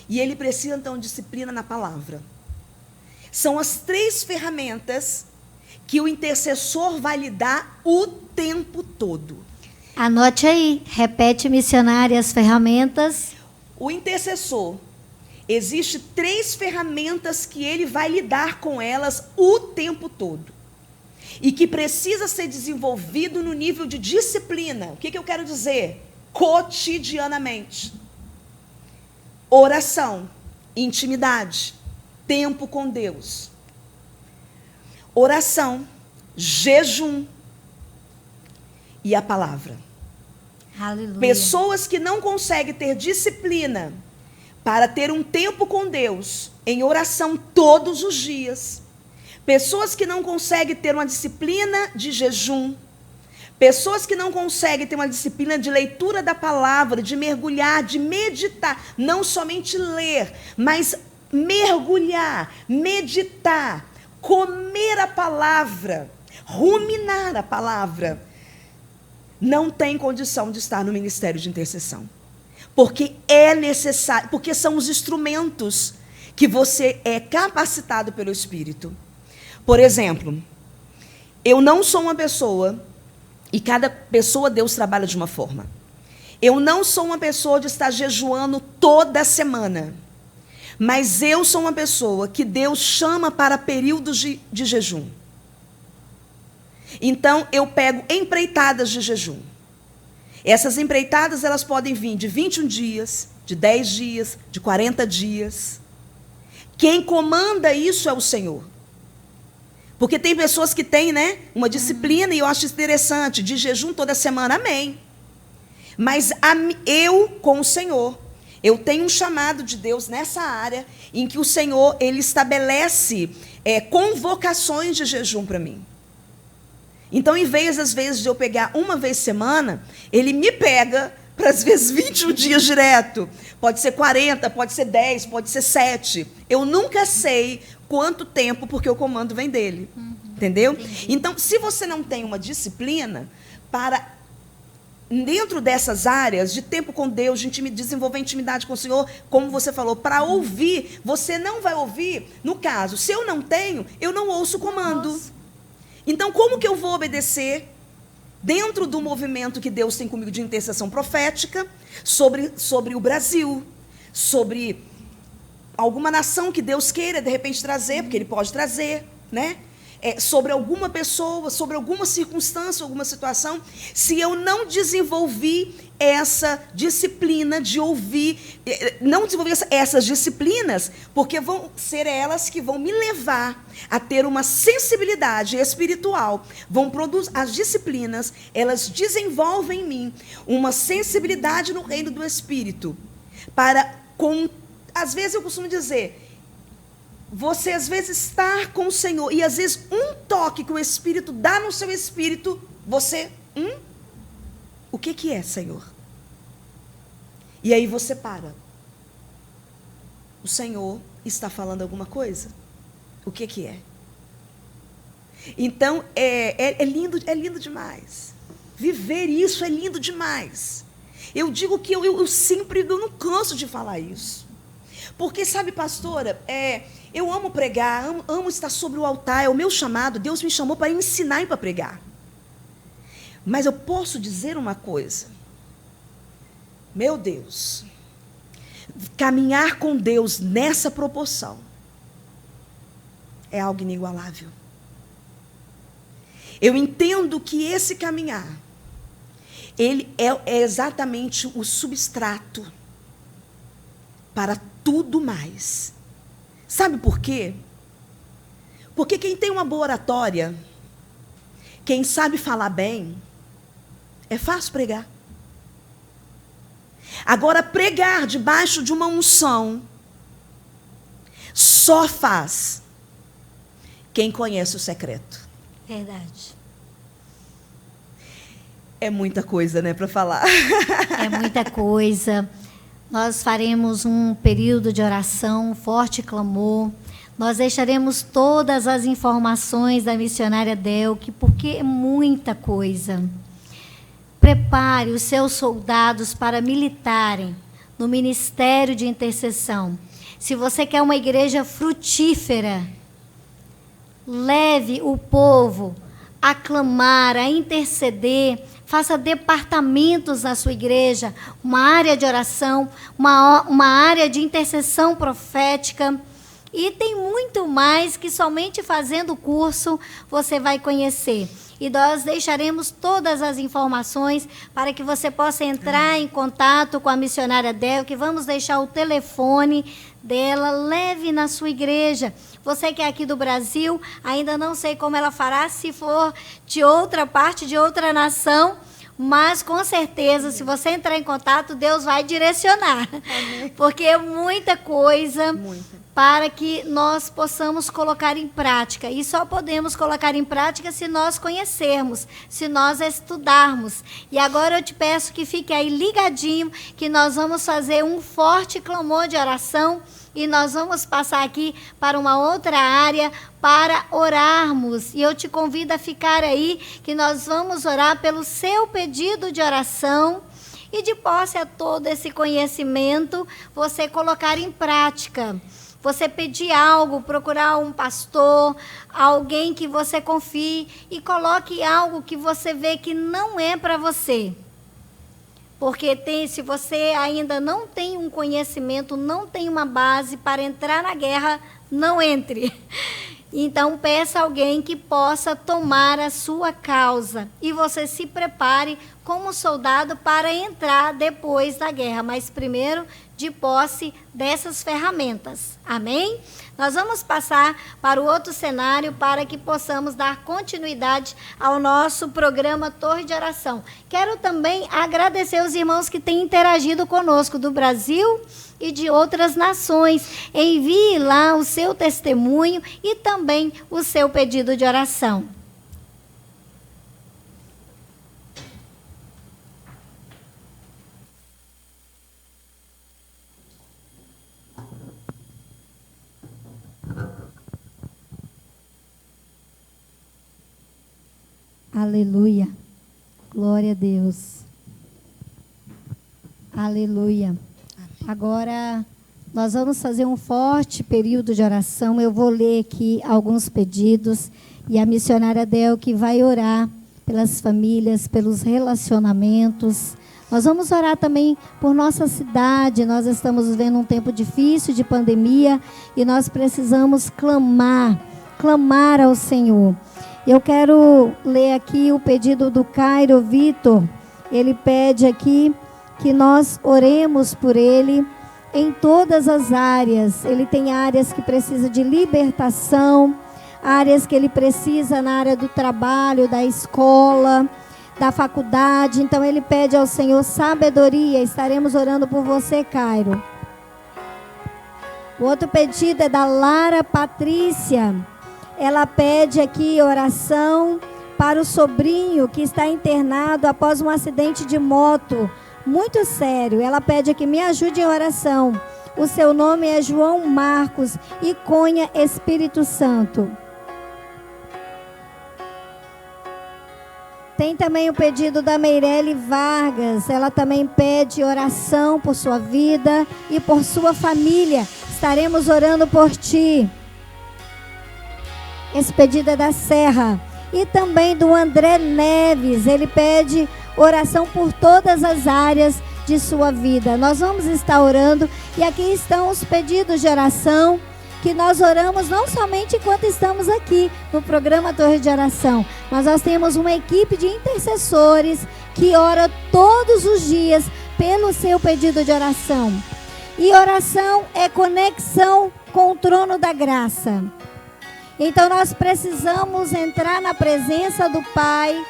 E ele precisa ter uma disciplina na palavra. São as 3 ferramentas que o intercessor vai lhe dar o tempo todo. Anote aí, repete, missionária, as ferramentas. O intercessor, existe 3 ferramentas que ele vai lidar com elas o tempo todo. E que precisa ser desenvolvido no nível de disciplina. O que eu quero dizer? Cotidianamente. Oração, intimidade, tempo com Deus. Oração, jejum e a palavra. Aleluia. Pessoas que não conseguem ter disciplina para ter um tempo com Deus em oração todos os dias. Pessoas que não conseguem ter uma disciplina de jejum. Pessoas que não conseguem ter uma disciplina de leitura da palavra, de mergulhar, de meditar. Não somente ler, mas mergulhar, meditar, comer a palavra, ruminar a palavra. Não tem condição de estar no ministério de intercessão. Porque é necessário, porque são os instrumentos que você é capacitado pelo Espírito. Por exemplo, eu não sou uma pessoa, e cada pessoa Deus trabalha de uma forma. Eu não sou uma pessoa de estar jejuando toda semana. Mas eu sou uma pessoa que Deus chama para períodos de jejum. Então, eu pego empreitadas de jejum. Essas empreitadas, elas podem vir de 21 dias, de 10 dias, de 40 dias. Quem comanda isso é o Senhor. Porque tem pessoas que têm, né, uma disciplina, e eu acho interessante, de jejum toda semana, amém. Mas eu, com o Senhor, eu tenho um chamado de Deus nessa área, em que o Senhor, ele estabelece convocações de jejum para mim. Então, em vez, às vezes, de eu pegar uma vez semana, ele me pega para, às vezes, 21 dias direto. Pode ser 40, pode ser 10, pode ser 7. Eu nunca sei quanto tempo, porque o comando vem dele. Entendeu? Entendi. Então, se você não tem uma disciplina para, dentro dessas áreas de tempo com Deus, de desenvolver intimidade com o Senhor, como você falou, para ouvir, você não vai ouvir. No caso, se eu não tenho, eu não ouço o comando. Nossa. Então, como que eu vou obedecer dentro do movimento que Deus tem comigo de intercessão profética sobre o Brasil, sobre alguma nação que Deus queira, de repente, trazer, porque Ele pode trazer, né? Sobre alguma pessoa, sobre alguma circunstância, alguma situação, se eu não desenvolvi essa disciplina de ouvir, não desenvolver essas disciplinas, porque vão ser elas que vão me levar a ter uma sensibilidade espiritual, vão produzir, as disciplinas, elas desenvolvem em mim uma sensibilidade no reino do Espírito, às vezes eu costumo dizer, você às vezes está com o Senhor, e às vezes um toque que o Espírito dá no seu espírito, você, o que é, Senhor? E aí você para. O Senhor está falando alguma coisa? o que é. Então, é lindo demais. Viver isso é lindo demais. Eu digo que eu sempre, eu não canso de falar isso. Porque, sabe, pastora, eu amo pregar, amo estar sobre o altar, é o meu chamado. Deus me chamou para ensinar e para pregar. Mas eu posso dizer uma coisa. Meu Deus, caminhar com Deus nessa proporção é algo inigualável. Eu entendo que esse caminhar, ele é exatamente o substrato para tudo mais. Sabe por quê? Porque quem tem uma boa oratória, quem sabe falar bem, é fácil pregar. Agora, pregar debaixo de uma unção só faz quem conhece o secreto. Verdade. É muita coisa, né, para falar. É muita coisa. Nós faremos um período de oração, forte clamor. Nós deixaremos todas as informações da missionária Delque, porque é muita coisa. Prepare os seus soldados para militarem no ministério de intercessão. Se você quer uma igreja frutífera, leve o povo a clamar, a interceder, faça departamentos na sua igreja, uma área de oração, uma área de intercessão profética. E tem muito mais que somente fazendo o curso você vai conhecer. E nós deixaremos todas as informações para que você possa entrar em contato com a missionária Delque. Vamos deixar o telefone dela, leve na sua igreja. Você que é aqui do Brasil, ainda não sei como ela fará, se for de outra parte, de outra nação, mas com certeza, se você entrar em contato, Deus vai direcionar. Amém. Porque é muita coisa. Para que nós possamos colocar em prática. E só podemos colocar em prática se nós conhecermos, se nós estudarmos. E agora eu te peço que fique aí ligadinho, que nós vamos fazer um forte clamor de oração e nós vamos passar aqui para uma outra área para orarmos. E eu te convido a ficar aí, que nós vamos orar pelo seu pedido de oração. E de posse a todo esse conhecimento, você colocar em prática. Você pedir algo, procurar um pastor, alguém que você confie e coloque algo que você vê que não é para você. Porque se você ainda não tem um conhecimento, não tem uma base para entrar na guerra, não entre. Então, peça alguém que possa tomar a sua causa. E você se prepare como soldado para entrar depois da guerra. Mas primeiro, de posse dessas ferramentas. Amém? Nós vamos passar para o outro cenário para que possamos dar continuidade ao nosso programa Torre de Oração. Quero também agradecer os irmãos que têm interagido conosco do Brasil e de outras nações. Envie lá o seu testemunho e também o seu pedido de oração. Aleluia. Glória a Deus. Aleluia. Agora, nós vamos fazer um forte período de oração. Eu vou ler aqui alguns pedidos e a missionária Delque vai orar pelas famílias, pelos relacionamentos. Nós vamos orar também por nossa cidade. Nós estamos vivendo um tempo difícil de pandemia e nós precisamos clamar ao Senhor. Eu quero ler aqui o pedido do Cairo Vitor. Ele pede aqui que nós oremos por ele em todas as áreas. Ele tem áreas que precisa de libertação, áreas que ele precisa na área do trabalho, da escola, da faculdade. Então ele pede ao Senhor sabedoria. Estaremos orando por você, Cairo. O outro pedido é da Lara Patrícia. Ela pede aqui oração para o sobrinho que está internado após um acidente de moto muito sério. Ela pede aqui, me ajude em oração. O seu nome é João Marcos e Cunha Espírito Santo. Tem também o pedido da Meirelle Vargas. Ela também pede oração por sua vida e por sua família. Estaremos orando por ti. Esse pedido é da Serra. E também do André Neves. Ele pede oração por todas as áreas de sua vida. Nós vamos estar orando. E aqui estão os pedidos de oração que nós oramos não somente enquanto estamos aqui no programa Torre de Oração, mas nós temos uma equipe de intercessores que ora todos os dias pelo seu pedido de oração. E oração é conexão com o trono da graça. Então nós precisamos entrar na presença do Pai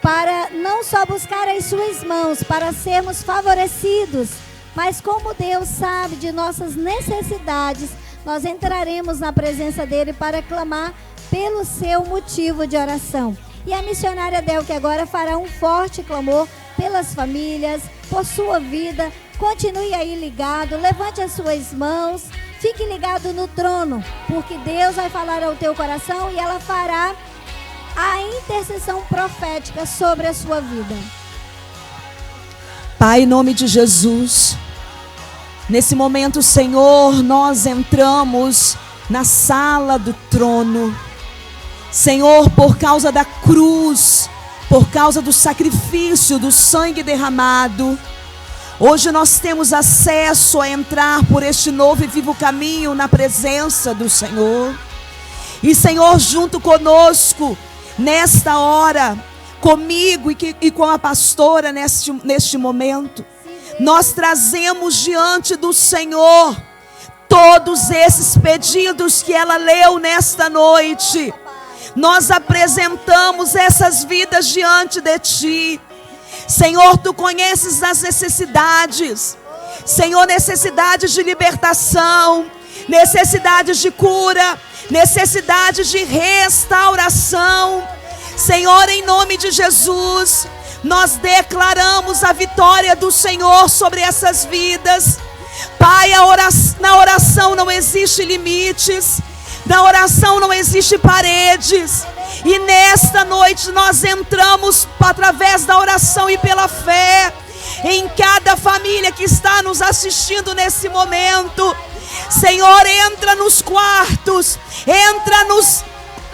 para não só buscar as suas mãos, para sermos favorecidos, mas como Deus sabe de nossas necessidades, nós entraremos na presença dele para clamar pelo seu motivo de oração. E a missionária Delke agora fará um forte clamor pelas famílias, por sua vida. Continue aí ligado, levante as suas mãos, fique ligado no trono, porque Deus vai falar ao teu coração e ela fará a intercessão profética sobre a sua vida. Pai, em nome de Jesus, nesse momento, Senhor, nós entramos na sala do trono. Senhor, por causa da cruz, por causa do sacrifício, do sangue derramado, hoje nós temos acesso a entrar por este novo e vivo caminho na presença do Senhor. E, Senhor, junto conosco, nesta hora, comigo e com a pastora neste momento, nós trazemos diante do Senhor todos esses pedidos que ela leu nesta noite. Nós apresentamos essas vidas diante de Ti. Senhor, Tu conheces as necessidades. Senhor, necessidades de libertação, necessidades de cura, necessidades de restauração. Senhor, em nome de Jesus, nós declaramos a vitória do Senhor sobre essas vidas. Pai, na oração não existe limites, na oração não existe paredes. E nesta noite nós entramos através da oração e pela fé em cada família que está nos assistindo nesse momento. Senhor, entra nos quartos, entra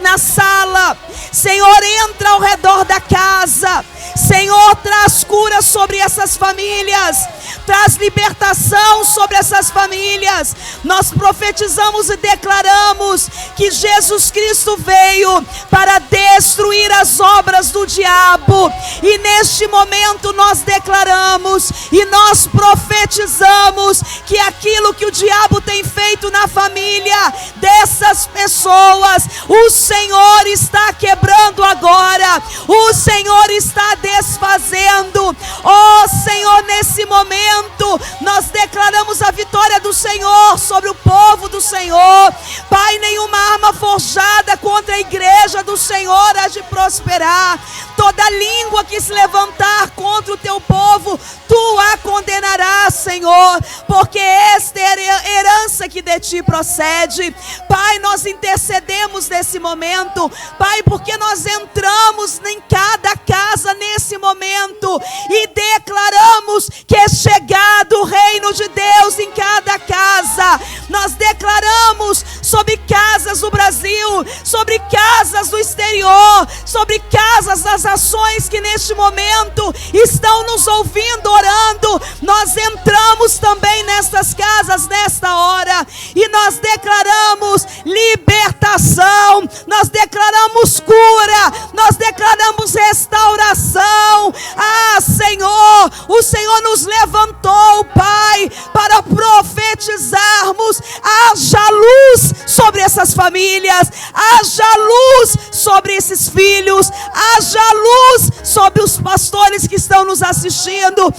na sala. Senhor, entra ao redor da casa. Senhor, traz cura sobre essas famílias, traz libertação sobre essas famílias. Nós profetizamos e declaramos que Jesus Cristo veio para destruir as obras do diabo. E neste momento nós declaramos e nós profetizamos que aquilo que o diabo tem feito na família dessas pessoas, o Senhor está quebrando agora. O Senhor está desfazendo. Oh Senhor, nesse momento nós declaramos a vitória do Senhor sobre o povo do Senhor. Pai, nenhuma arma forjada contra a igreja do Senhor há de prosperar. Toda língua que se levantar contra o teu povo, tu a condenarás, Senhor, porque esta é a herança que de ti procede. Pai, nós intercedemos nesse momento, Pai, porque nós entramos em cada casa nesse momento e declaramos que é chegado o reino de Deus em cada casa. Nós declaramos sobre casas do Brasil, sobre casas do exterior, sobre casas das nações que neste momento estão nos ouvindo, orando. Nós entramos também nessas casas nesta hora e nós declaramos libertação, nós declaramos cura, nós declaramos restauração. Ah, Senhor, o Senhor nos levantou, Pai, para profetizarmos. Haja luz sobre essas famílias, haja luz sobre esses filhos. Haja luz sobre os pastores que estão nos assistindo.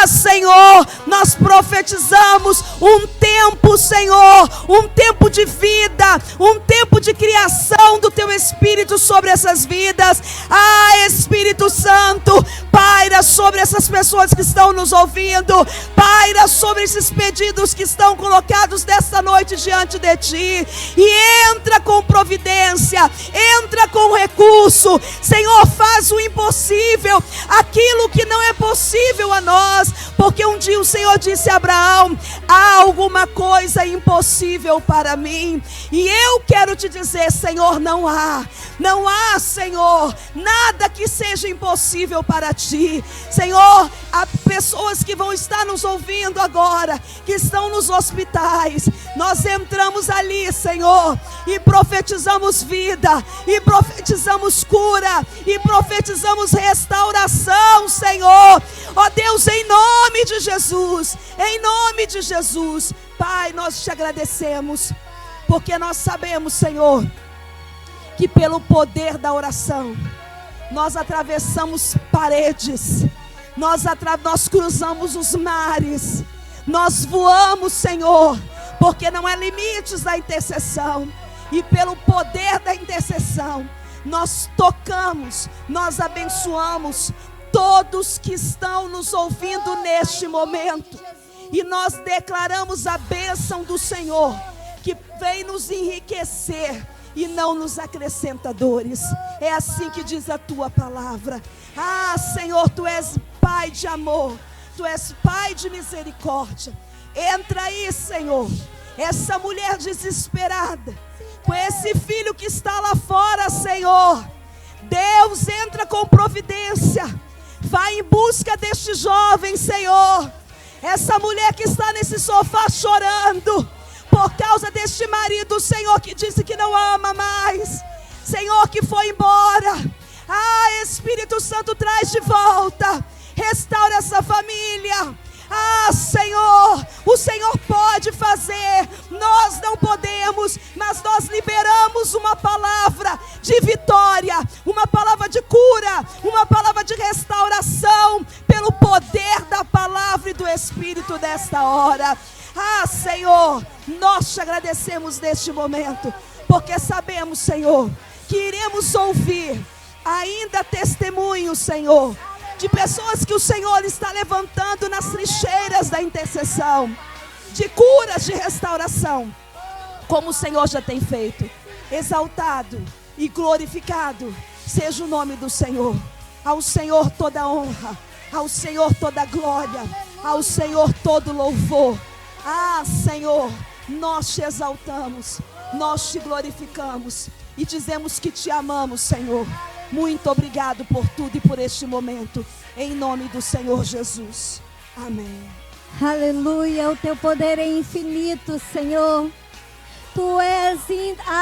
Senhor, nós profetizamos um tempo, Senhor, um tempo de vida, um tempo de criação do Teu Espírito sobre essas vidas. Espírito Santo, paira sobre essas pessoas que estão nos ouvindo, paira sobre esses pedidos que estão colocados nesta noite diante de Ti, e entra com providência, entra com recurso. Senhor, faz o impossível, aquilo que não é possível a nós, porque um dia o Senhor disse a Abraão: há alguma coisa impossível para mim. E eu quero te dizer, Senhor, não há, Senhor, nada que seja impossível para Ti. Senhor, há pessoas que vão estar nos ouvindo agora, que estão nos hospitais. Nós entramos ali, Senhor, e profetizamos vida, e profetizamos cura, e profetizamos restauração, Senhor. Ó Deus, em nome de Jesus, em nome de Jesus. Pai, nós te agradecemos, porque nós sabemos, Senhor, que pelo poder da oração, nós atravessamos paredes, nós cruzamos os mares, nós voamos, Senhor, porque não há limites da intercessão. E pelo poder da intercessão, nós tocamos, nós abençoamos todos que estão nos ouvindo neste momento. E nós declaramos a bênção do Senhor, que vem nos enriquecer e não nos acrescenta dores. É assim que diz a Tua palavra. Senhor, Tu és Pai de amor, Tu és Pai de misericórdia. Entra aí, Senhor, essa mulher desesperada, com esse filho que está lá fora, Senhor. Deus, entra com providência, vai em busca deste jovem, Senhor. Essa mulher que está nesse sofá chorando por causa deste marido, Senhor, que disse que não ama mais, Senhor, que foi embora. Espírito Santo, traz de volta, restaura essa família. Senhor, o Senhor pode fazer, nós não podemos, mas nós liberamos uma palavra de vitória, uma palavra de cura, uma palavra de restauração, pelo poder da palavra e do Espírito desta hora. Senhor, nós te agradecemos neste momento, porque sabemos, Senhor, que iremos ouvir ainda testemunhos, Senhor, de pessoas que o Senhor está levantando nas trincheiras da intercessão, de curas, de restauração, como o Senhor já tem feito. Exaltado e glorificado seja o nome do Senhor. Ao Senhor toda honra, ao Senhor toda glória, ao Senhor todo louvor. Senhor, nós te exaltamos, nós te glorificamos e dizemos que te amamos, Senhor. Muito obrigado por tudo e por este momento, em nome do Senhor Jesus. Amém. Aleluia, o Teu poder é infinito, Senhor. Tu és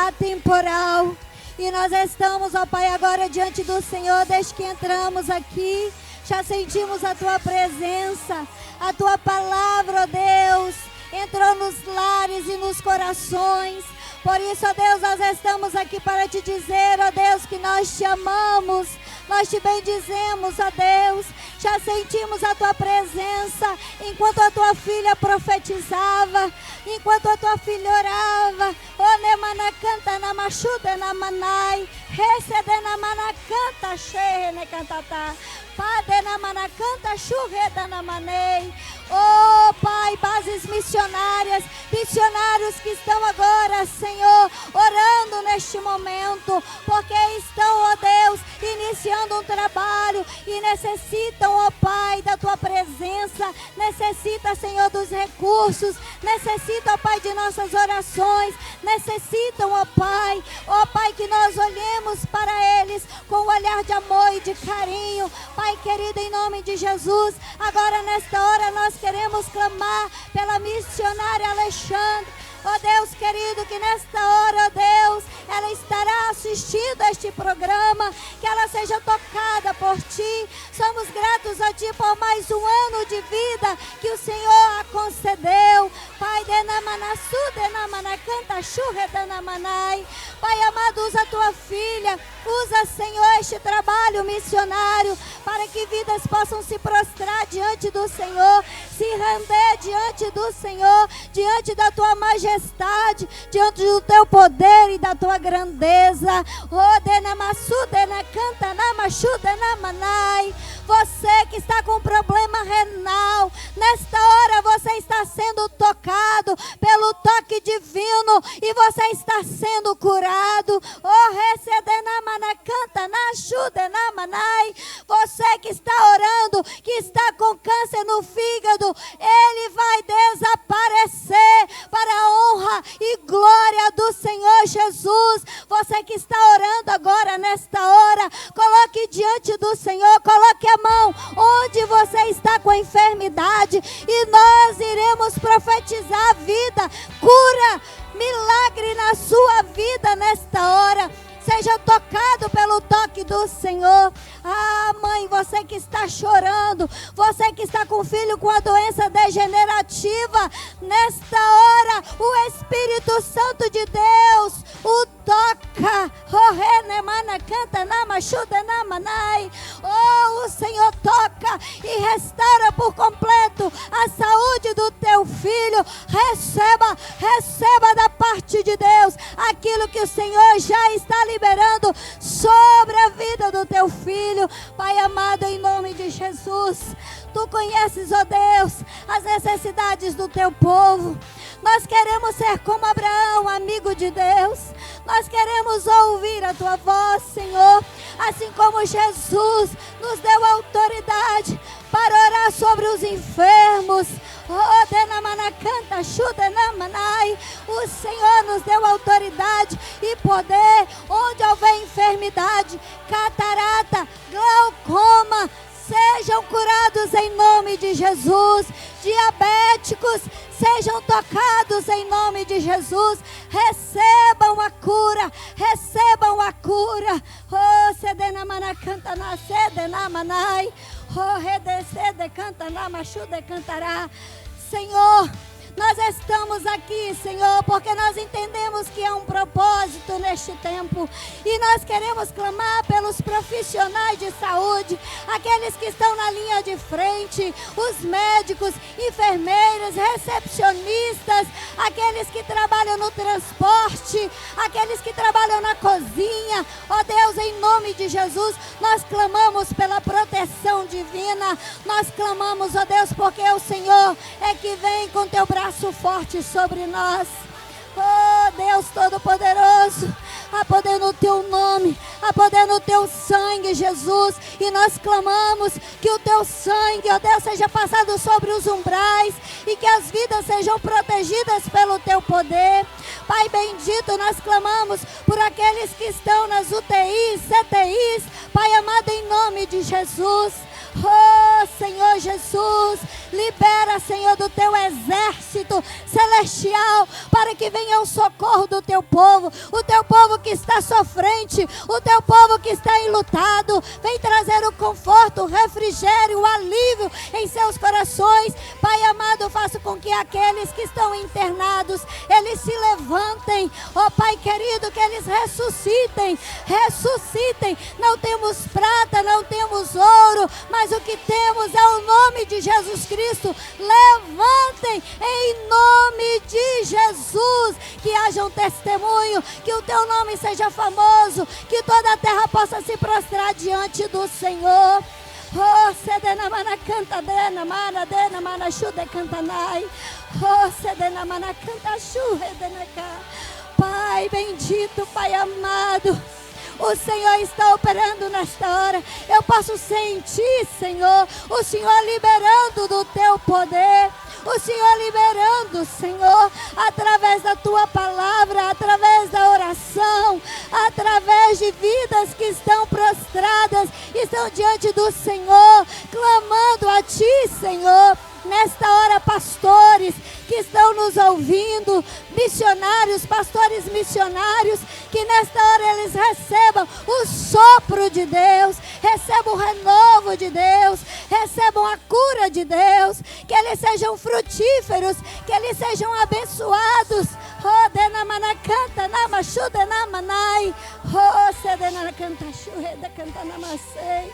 atemporal. E nós estamos, ó Pai, agora diante do Senhor, desde que entramos aqui, já sentimos a Tua presença, a Tua palavra, ó Deus, entrou nos lares e nos corações. Por isso, ó Deus, nós estamos aqui para te dizer, ó Deus, que nós te amamos, nós te bendizemos, ó Deus. Já sentimos a Tua presença enquanto a Tua filha profetizava, enquanto a Tua filha orava. O nemana canta na machuda na manai, recebe na mana canta cheia ne cantata, pade na mana canta churreda na manei. Oh Pai, bases missionárias, missionários que estão agora, Senhor, orando neste momento, porque estão, ó Deus, iniciando um trabalho e necessitam, ó Pai, da Tua presença, necessita, Senhor, dos recursos, necessita, ó Pai, de nossas orações, necessitam, ó Pai, que nós olhemos para eles com um olhar de amor e de carinho. Pai querido, em nome de Jesus, agora nesta hora nós queremos clamar pela missionária Alexandre. Ó Deus querido, que nesta hora, ó Deus, ela estará assistindo a este programa, que ela seja tocada por Ti. Somos gratos a Ti por mais um ano de vida que o Senhor a concedeu. Pai, Pai amado, usa a tua filha, usa, Senhor, este trabalho missionário, para que vidas possam se prostrar diante do Senhor, se render diante do Senhor, diante da tua majestade, diante do teu poder e da tua grandeza. Você que está com problema renal, nesta hora você está sendo tocado pelo toque divino e você está sendo curado. Você que está orando, que está com câncer no fígado, ele vai desaparecer para a honra e glória do Senhor Jesus. Você que está orando agora nesta hora, coloque diante do Senhor, coloque a mão onde você está com a enfermidade e nós iremos profetizar vida, cura, milagre na sua vida nesta hora. Seja tocado pelo toque do Senhor. Ah, mãe, você que está chorando, você que está com filho com a doença degenerativa, nesta hora o Espírito Santo de Deus o toca. Oh, o Senhor toca e restaura por completo a saúde do teu filho. Receba da parte de Deus aquilo que o Senhor já está liberando sobre a vida do teu filho. Pai amado, em nome de Jesus, tu conheces, ó Deus, as necessidades do teu povo. Nós queremos ser como Abraão, amigo de Deus. Nós queremos ouvir a tua voz, Senhor, assim como Jesus nos deu autoridade para orar sobre os enfermos. O Senhor nos deu autoridade e poder onde houver enfermidade, catarata, glaucoma, sejam curados em nome de Jesus. Diabéticos, sejam tocados em nome de Jesus. Recebam a cura, recebam a cura. Oh, sedenamana canta na sedenamanai. Oh, redecede canta na machude cantará. Senhor, nós estamos aqui, Senhor, porque nós entendemos que há um propósito neste tempo. E nós queremos clamar pelos profissionais de saúde, aqueles que estão na linha de frente, os médicos, enfermeiros, recepcionistas, aqueles que trabalham no transporte, aqueles que trabalham na cozinha. Ó Deus, em nome de Jesus, nós clamamos pela proteção divina. Nós clamamos, ó Deus, porque o Senhor é que vem com teu braço forte sobre nós. Oh Deus Todo-Poderoso, há poder no teu nome, há poder no teu sangue, Jesus. E nós clamamos que o teu sangue, ó Deus, seja passado sobre os umbrais e que as vidas sejam protegidas pelo teu poder. Pai bendito, nós clamamos por aqueles que estão nas UTIs, CTIs, Pai amado, em nome de Jesus. Oh Senhor Jesus, libera, Senhor, do teu exército celestial para que venha o socorro do teu povo, o teu povo que está sofrente, o teu povo que está enlutado. Vem trazer o conforto, o refrigério, o alívio em seus corações. Pai amado, faça com que aqueles que estão internados, eles se levantem. Oh Pai querido, que eles ressuscitem. Não temos prata, não temos ouro, mas o que temos é o nome de Jesus Cristo. Levantem em nome de Jesus, que haja um testemunho, que o teu nome seja famoso, que toda a terra possa se prostrar diante do Senhor. Oh, sedenamana canta dena, mana dena, mana chude cantanai. Oh, sedenamana canta chude denaka. Pai bendito, Pai amado, o Senhor está operando nesta hora. Eu posso sentir, Senhor, o Senhor liberando do teu poder. O Senhor liberando, Senhor, através da tua palavra, através da oração, através de vidas que estão prostradas, estão diante do Senhor, clamando a ti, Senhor. Nesta hora, pastores que estão nos ouvindo, missionários, pastores missionários, que nesta hora eles recebam o sopro de Deus, recebam o renovo de Deus, recebam a cura de Deus, que eles sejam frutíferos, que eles sejam abençoados. Oh, denamana canta, namashuda namanai. Oh, sedena canta churreda canta namasei.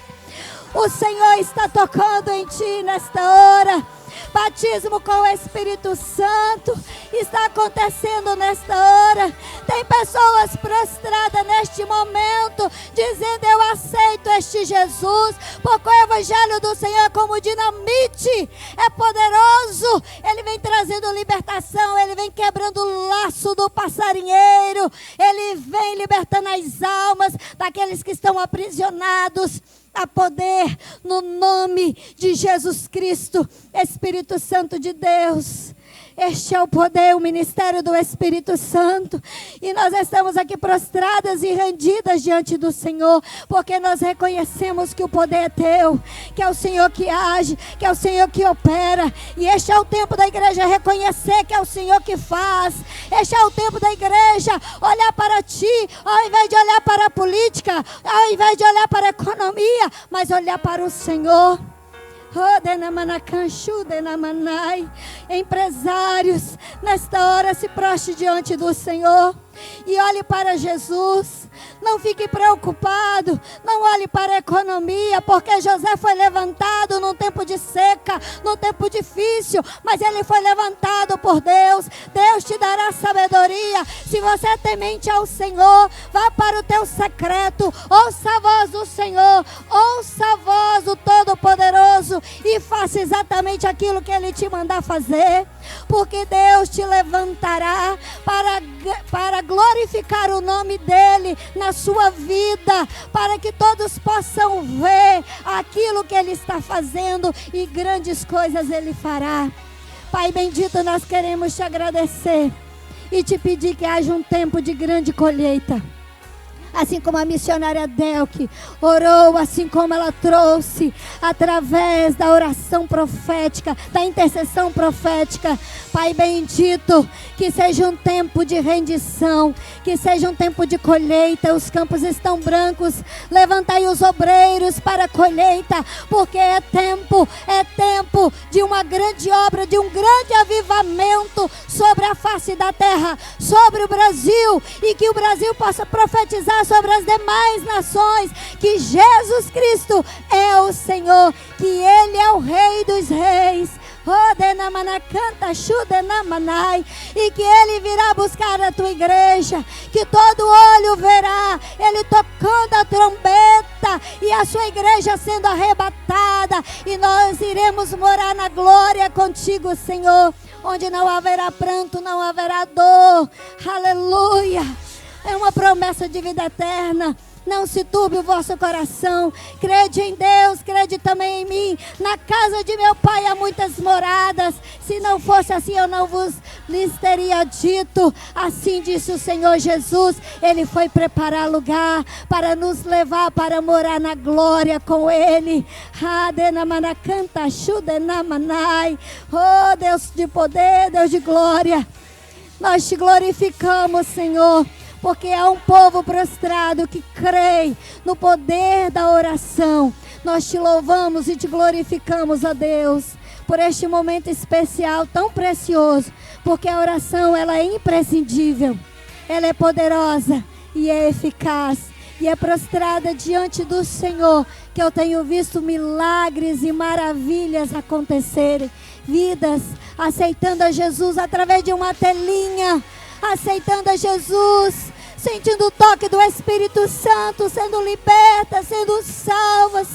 O Senhor está tocando em ti nesta hora. Batismo com o Espírito Santo está acontecendo nesta hora. Tem pessoas prostradas neste momento, dizendo: eu aceito este Jesus, porque o Evangelho do Senhor é como dinamite, é poderoso. Ele vem trazendo libertação, ele vem quebrando o laço do passarinheiro, ele vem libertando as almas daqueles que estão aprisionados. A poder no nome de Jesus Cristo, Espírito Santo de Deus. Este é o poder, o ministério do Espírito Santo. E nós estamos aqui prostradas e rendidas diante do Senhor, porque nós reconhecemos que o poder é teu, que é o Senhor que age, que é o Senhor que opera. E este é o tempo da igreja reconhecer que é o Senhor que faz. Este é o tempo da igreja olhar para ti, ao invés de olhar para a política, ao invés de olhar para a economia, mas olhar para o Senhor. Empresários, nesta hora se prostre diante do Senhor e olhe para Jesus. Não fique preocupado, não olhe para a economia, porque José foi levantado num tempo de seca, num tempo difícil, mas ele foi levantado por Deus. Deus te dará sabedoria. Se você é temente ao Senhor, vá para o teu secreto, ouça a voz do Senhor, ouça a voz do Todo-Poderoso e faça exatamente aquilo que Ele te mandar fazer, porque Deus te levantará para glorificar o nome dEle na sua vida, para que todos possam ver aquilo que Ele está fazendo e grandes coisas Ele fará. Pai bendito, nós queremos te agradecer e te pedir que haja um tempo de grande colheita. Assim como a missionária Delke orou, assim como ela trouxe através da oração profética, da intercessão profética. Pai bendito, que seja um tempo de rendição, que seja um tempo de colheita. Os campos estão brancos, levantai os obreiros para a colheita, porque é tempo de uma grande obra, de um grande avivamento sobre a face da terra, sobre o Brasil, e que o Brasil possa profetizar sobre as demais nações que Jesus Cristo é o Senhor, que Ele é o Rei dos Reis. E que Ele virá buscar a tua igreja, que todo olho verá Ele tocando a trombeta e a sua igreja sendo arrebatada, e nós iremos morar na glória contigo, Senhor, onde não haverá pranto, não haverá dor. Aleluia. É uma promessa de vida eterna. Não se turbe o vosso coração. Crede em Deus, crede também em mim. Na casa de meu Pai há muitas moradas. Se não fosse assim, eu não lhes teria dito. Assim disse o Senhor Jesus. Ele foi preparar lugar para nos levar para morar na glória com Ele. Oh, Deus de poder, Deus de glória, nós te glorificamos, Senhor, porque é um povo prostrado que crê no poder da oração. Nós te louvamos e te glorificamos, ó Deus, por este momento especial tão precioso, porque a oração, ela é imprescindível, ela é poderosa e é eficaz, e é prostrada diante do Senhor que eu tenho visto milagres e maravilhas acontecerem. Vidas aceitando a Jesus através de uma telinha, aceitando a Jesus, sentindo o toque do Espírito Santo, sendo libertas, sendo salvas.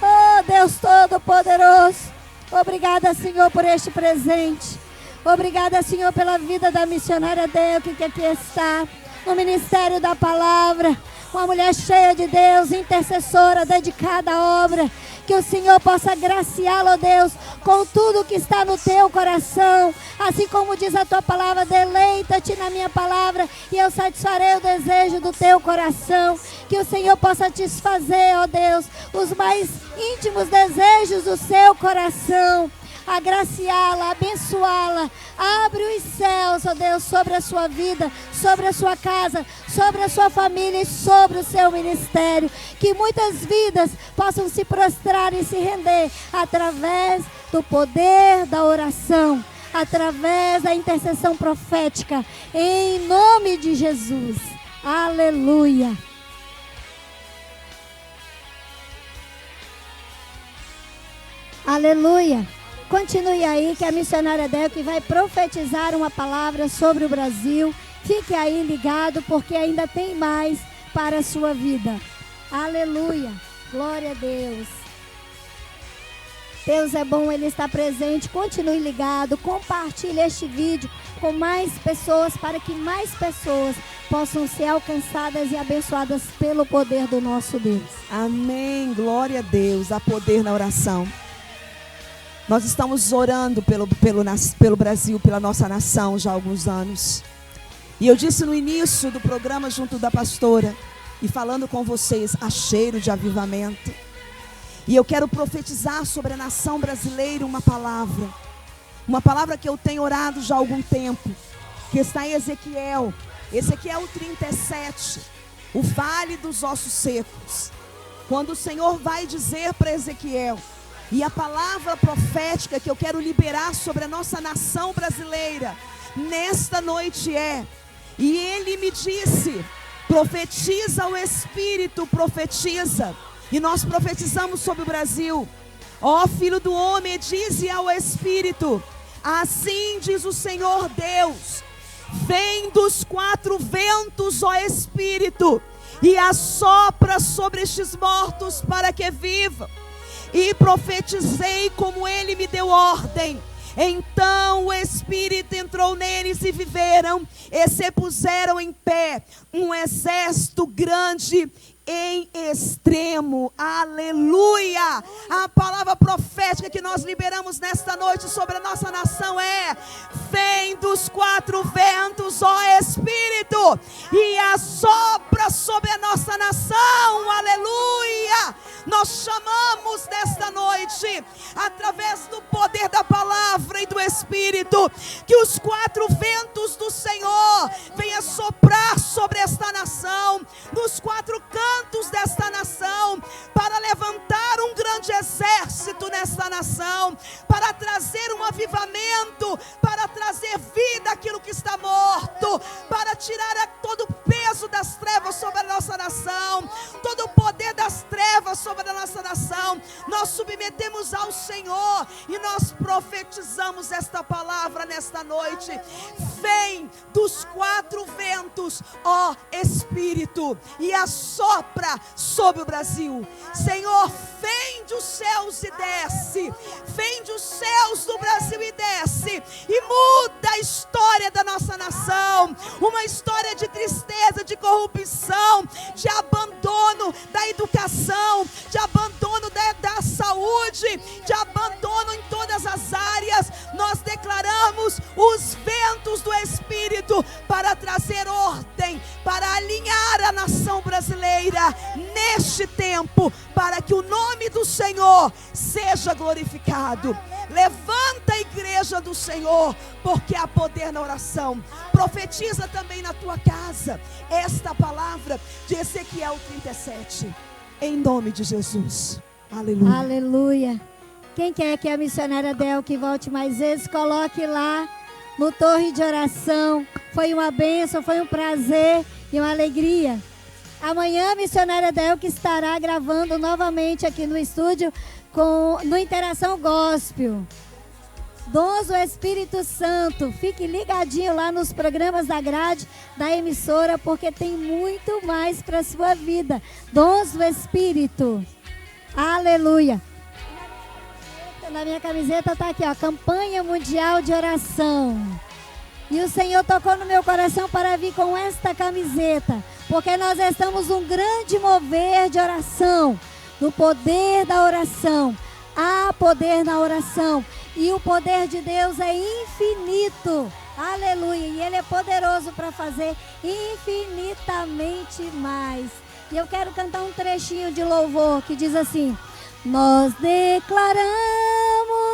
Oh, Deus Todo-Poderoso, obrigada, Senhor, por este presente. Obrigada, Senhor, pela vida da missionária Delke, que aqui está, no Ministério da Palavra, uma mulher cheia de Deus, intercessora, dedicada à obra. Que o Senhor possa agraciá-la, ó Deus, com tudo que está no teu coração. Assim como diz a tua palavra, deleita-te na minha palavra e eu satisfarei o desejo do teu coração. Que o Senhor possa satisfazer, ó Deus, os mais íntimos desejos do seu coração. Agraciá-la, abençoá-la. Abre os céus, ó Deus, sobre a sua vida, sobre a sua casa, sobre a sua família e sobre o seu ministério. Que muitas vidas possam se prostrar e se render através do poder da oração, através da intercessão profética, em nome de Jesus. Aleluia. Aleluia. Continue aí que a missionária Delke vai profetizar uma palavra sobre o Brasil. Fique aí ligado porque ainda tem mais para a sua vida. Aleluia. Glória a Deus. Deus é bom, Ele está presente. Continue ligado, compartilhe este vídeo com mais pessoas para que mais pessoas possam ser alcançadas e abençoadas pelo poder do nosso Deus. Amém. Glória a Deus. Há poder na oração. Nós estamos orando pelo Brasil, pela nossa nação já há alguns anos. E eu disse no início do programa junto da pastora, e falando com vocês, há cheiro de avivamento. E eu quero profetizar sobre a nação brasileira uma palavra que eu tenho orado já há algum tempo, que está em Ezequiel 37, o vale dos ossos secos. Quando o Senhor vai dizer para Ezequiel, e a palavra profética que eu quero liberar sobre a nossa nação brasileira nesta noite e ele me disse: profetiza o Espírito, profetiza. E nós profetizamos sobre o Brasil. Ó filho do homem, dize ao Espírito: assim diz o Senhor Deus, vem dos quatro ventos, ó Espírito, e assopra sobre estes mortos para que vivam. E profetizei como ele me deu ordem. Então o Espírito entrou neles e viveram, e se puseram em pé um exército grande em extremo. Aleluia. A palavra profética que nós liberamos nesta noite sobre a nossa nação vem dos quatro ventos, ó Espírito, e assopra sobre a nossa nação. Aleluia. Nós chamamos nesta noite, através do poder da palavra e do Espírito, que os quatro ventos do Senhor venham soprar sobre esta nação, nos quatro cantos desta nação, para levantar um grande exército nesta nação, para trazer um avivamento, para trazer vida àquilo que está morto, para tirar todo o peso das trevas sobre a nossa nação, todo o poder das trevas sobre a nossa nação. Nós submetemos ao Senhor e nós profetizamos esta palavra nesta noite. Vem dos quatro ventos, ó Espírito, e assopra sobre o Brasil. Senhor, vem dos céus e desce, vem dos céus do Brasil e desce, e muda a história da nossa nação, uma história de tristeza, de corrupção, de abandono da educação, de abandono da saúde, de abandono em todas as áreas. Nós declaramos os ventos do Espírito para trazer ordem, para alinhar a nação brasileira neste tempo, para que o nome do Senhor seja glorificado. Levanta a igreja do Senhor, porque há poder na oração. Profetiza também na tua casa esta palavra de Ezequiel 37, em nome de Jesus. Aleluia. Aleluia. Quem quer que a missionária Delke volte mais vezes, coloque lá no Torre de Oração. Foi uma bênção, foi um prazer e uma alegria. Amanhã a missionária Delke estará gravando novamente aqui no estúdio no Interação Gospel. Dons do Espírito Santo. Fique ligadinho lá nos programas da grade da emissora, porque tem muito mais para a sua vida. Dons do Espírito. Aleluia. Na minha camiseta está aqui, ó, Campanha Mundial de Oração. E o Senhor tocou no meu coração para vir com esta camiseta, porque nós estamos num grande mover de oração, no poder da oração. Há poder na oração, e o poder de Deus é infinito. Aleluia. E Ele é poderoso para fazer infinitamente mais. E eu quero cantar um trechinho de louvor que diz assim: nós declaramos,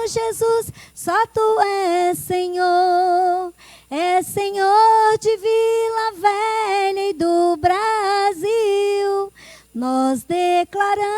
Jesus, só Tu és Senhor. É Senhor de Vila Velha e do Brasil. Nós declaramos,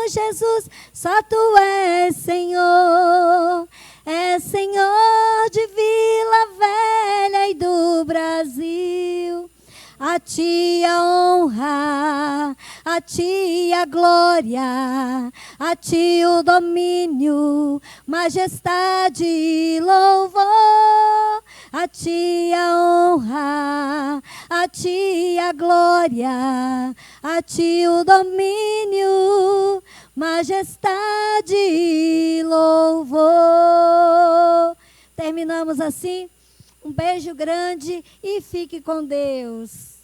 Jesus, só Tu és Senhor. é Senhor de Vila Velha e do Brasil. A ti a honra, a ti a glória, a ti o domínio, majestade e louvor. A ti a honra, a ti a glória, a ti o domínio, majestade e louvor. Terminamos assim. Um beijo grande e fique com Deus.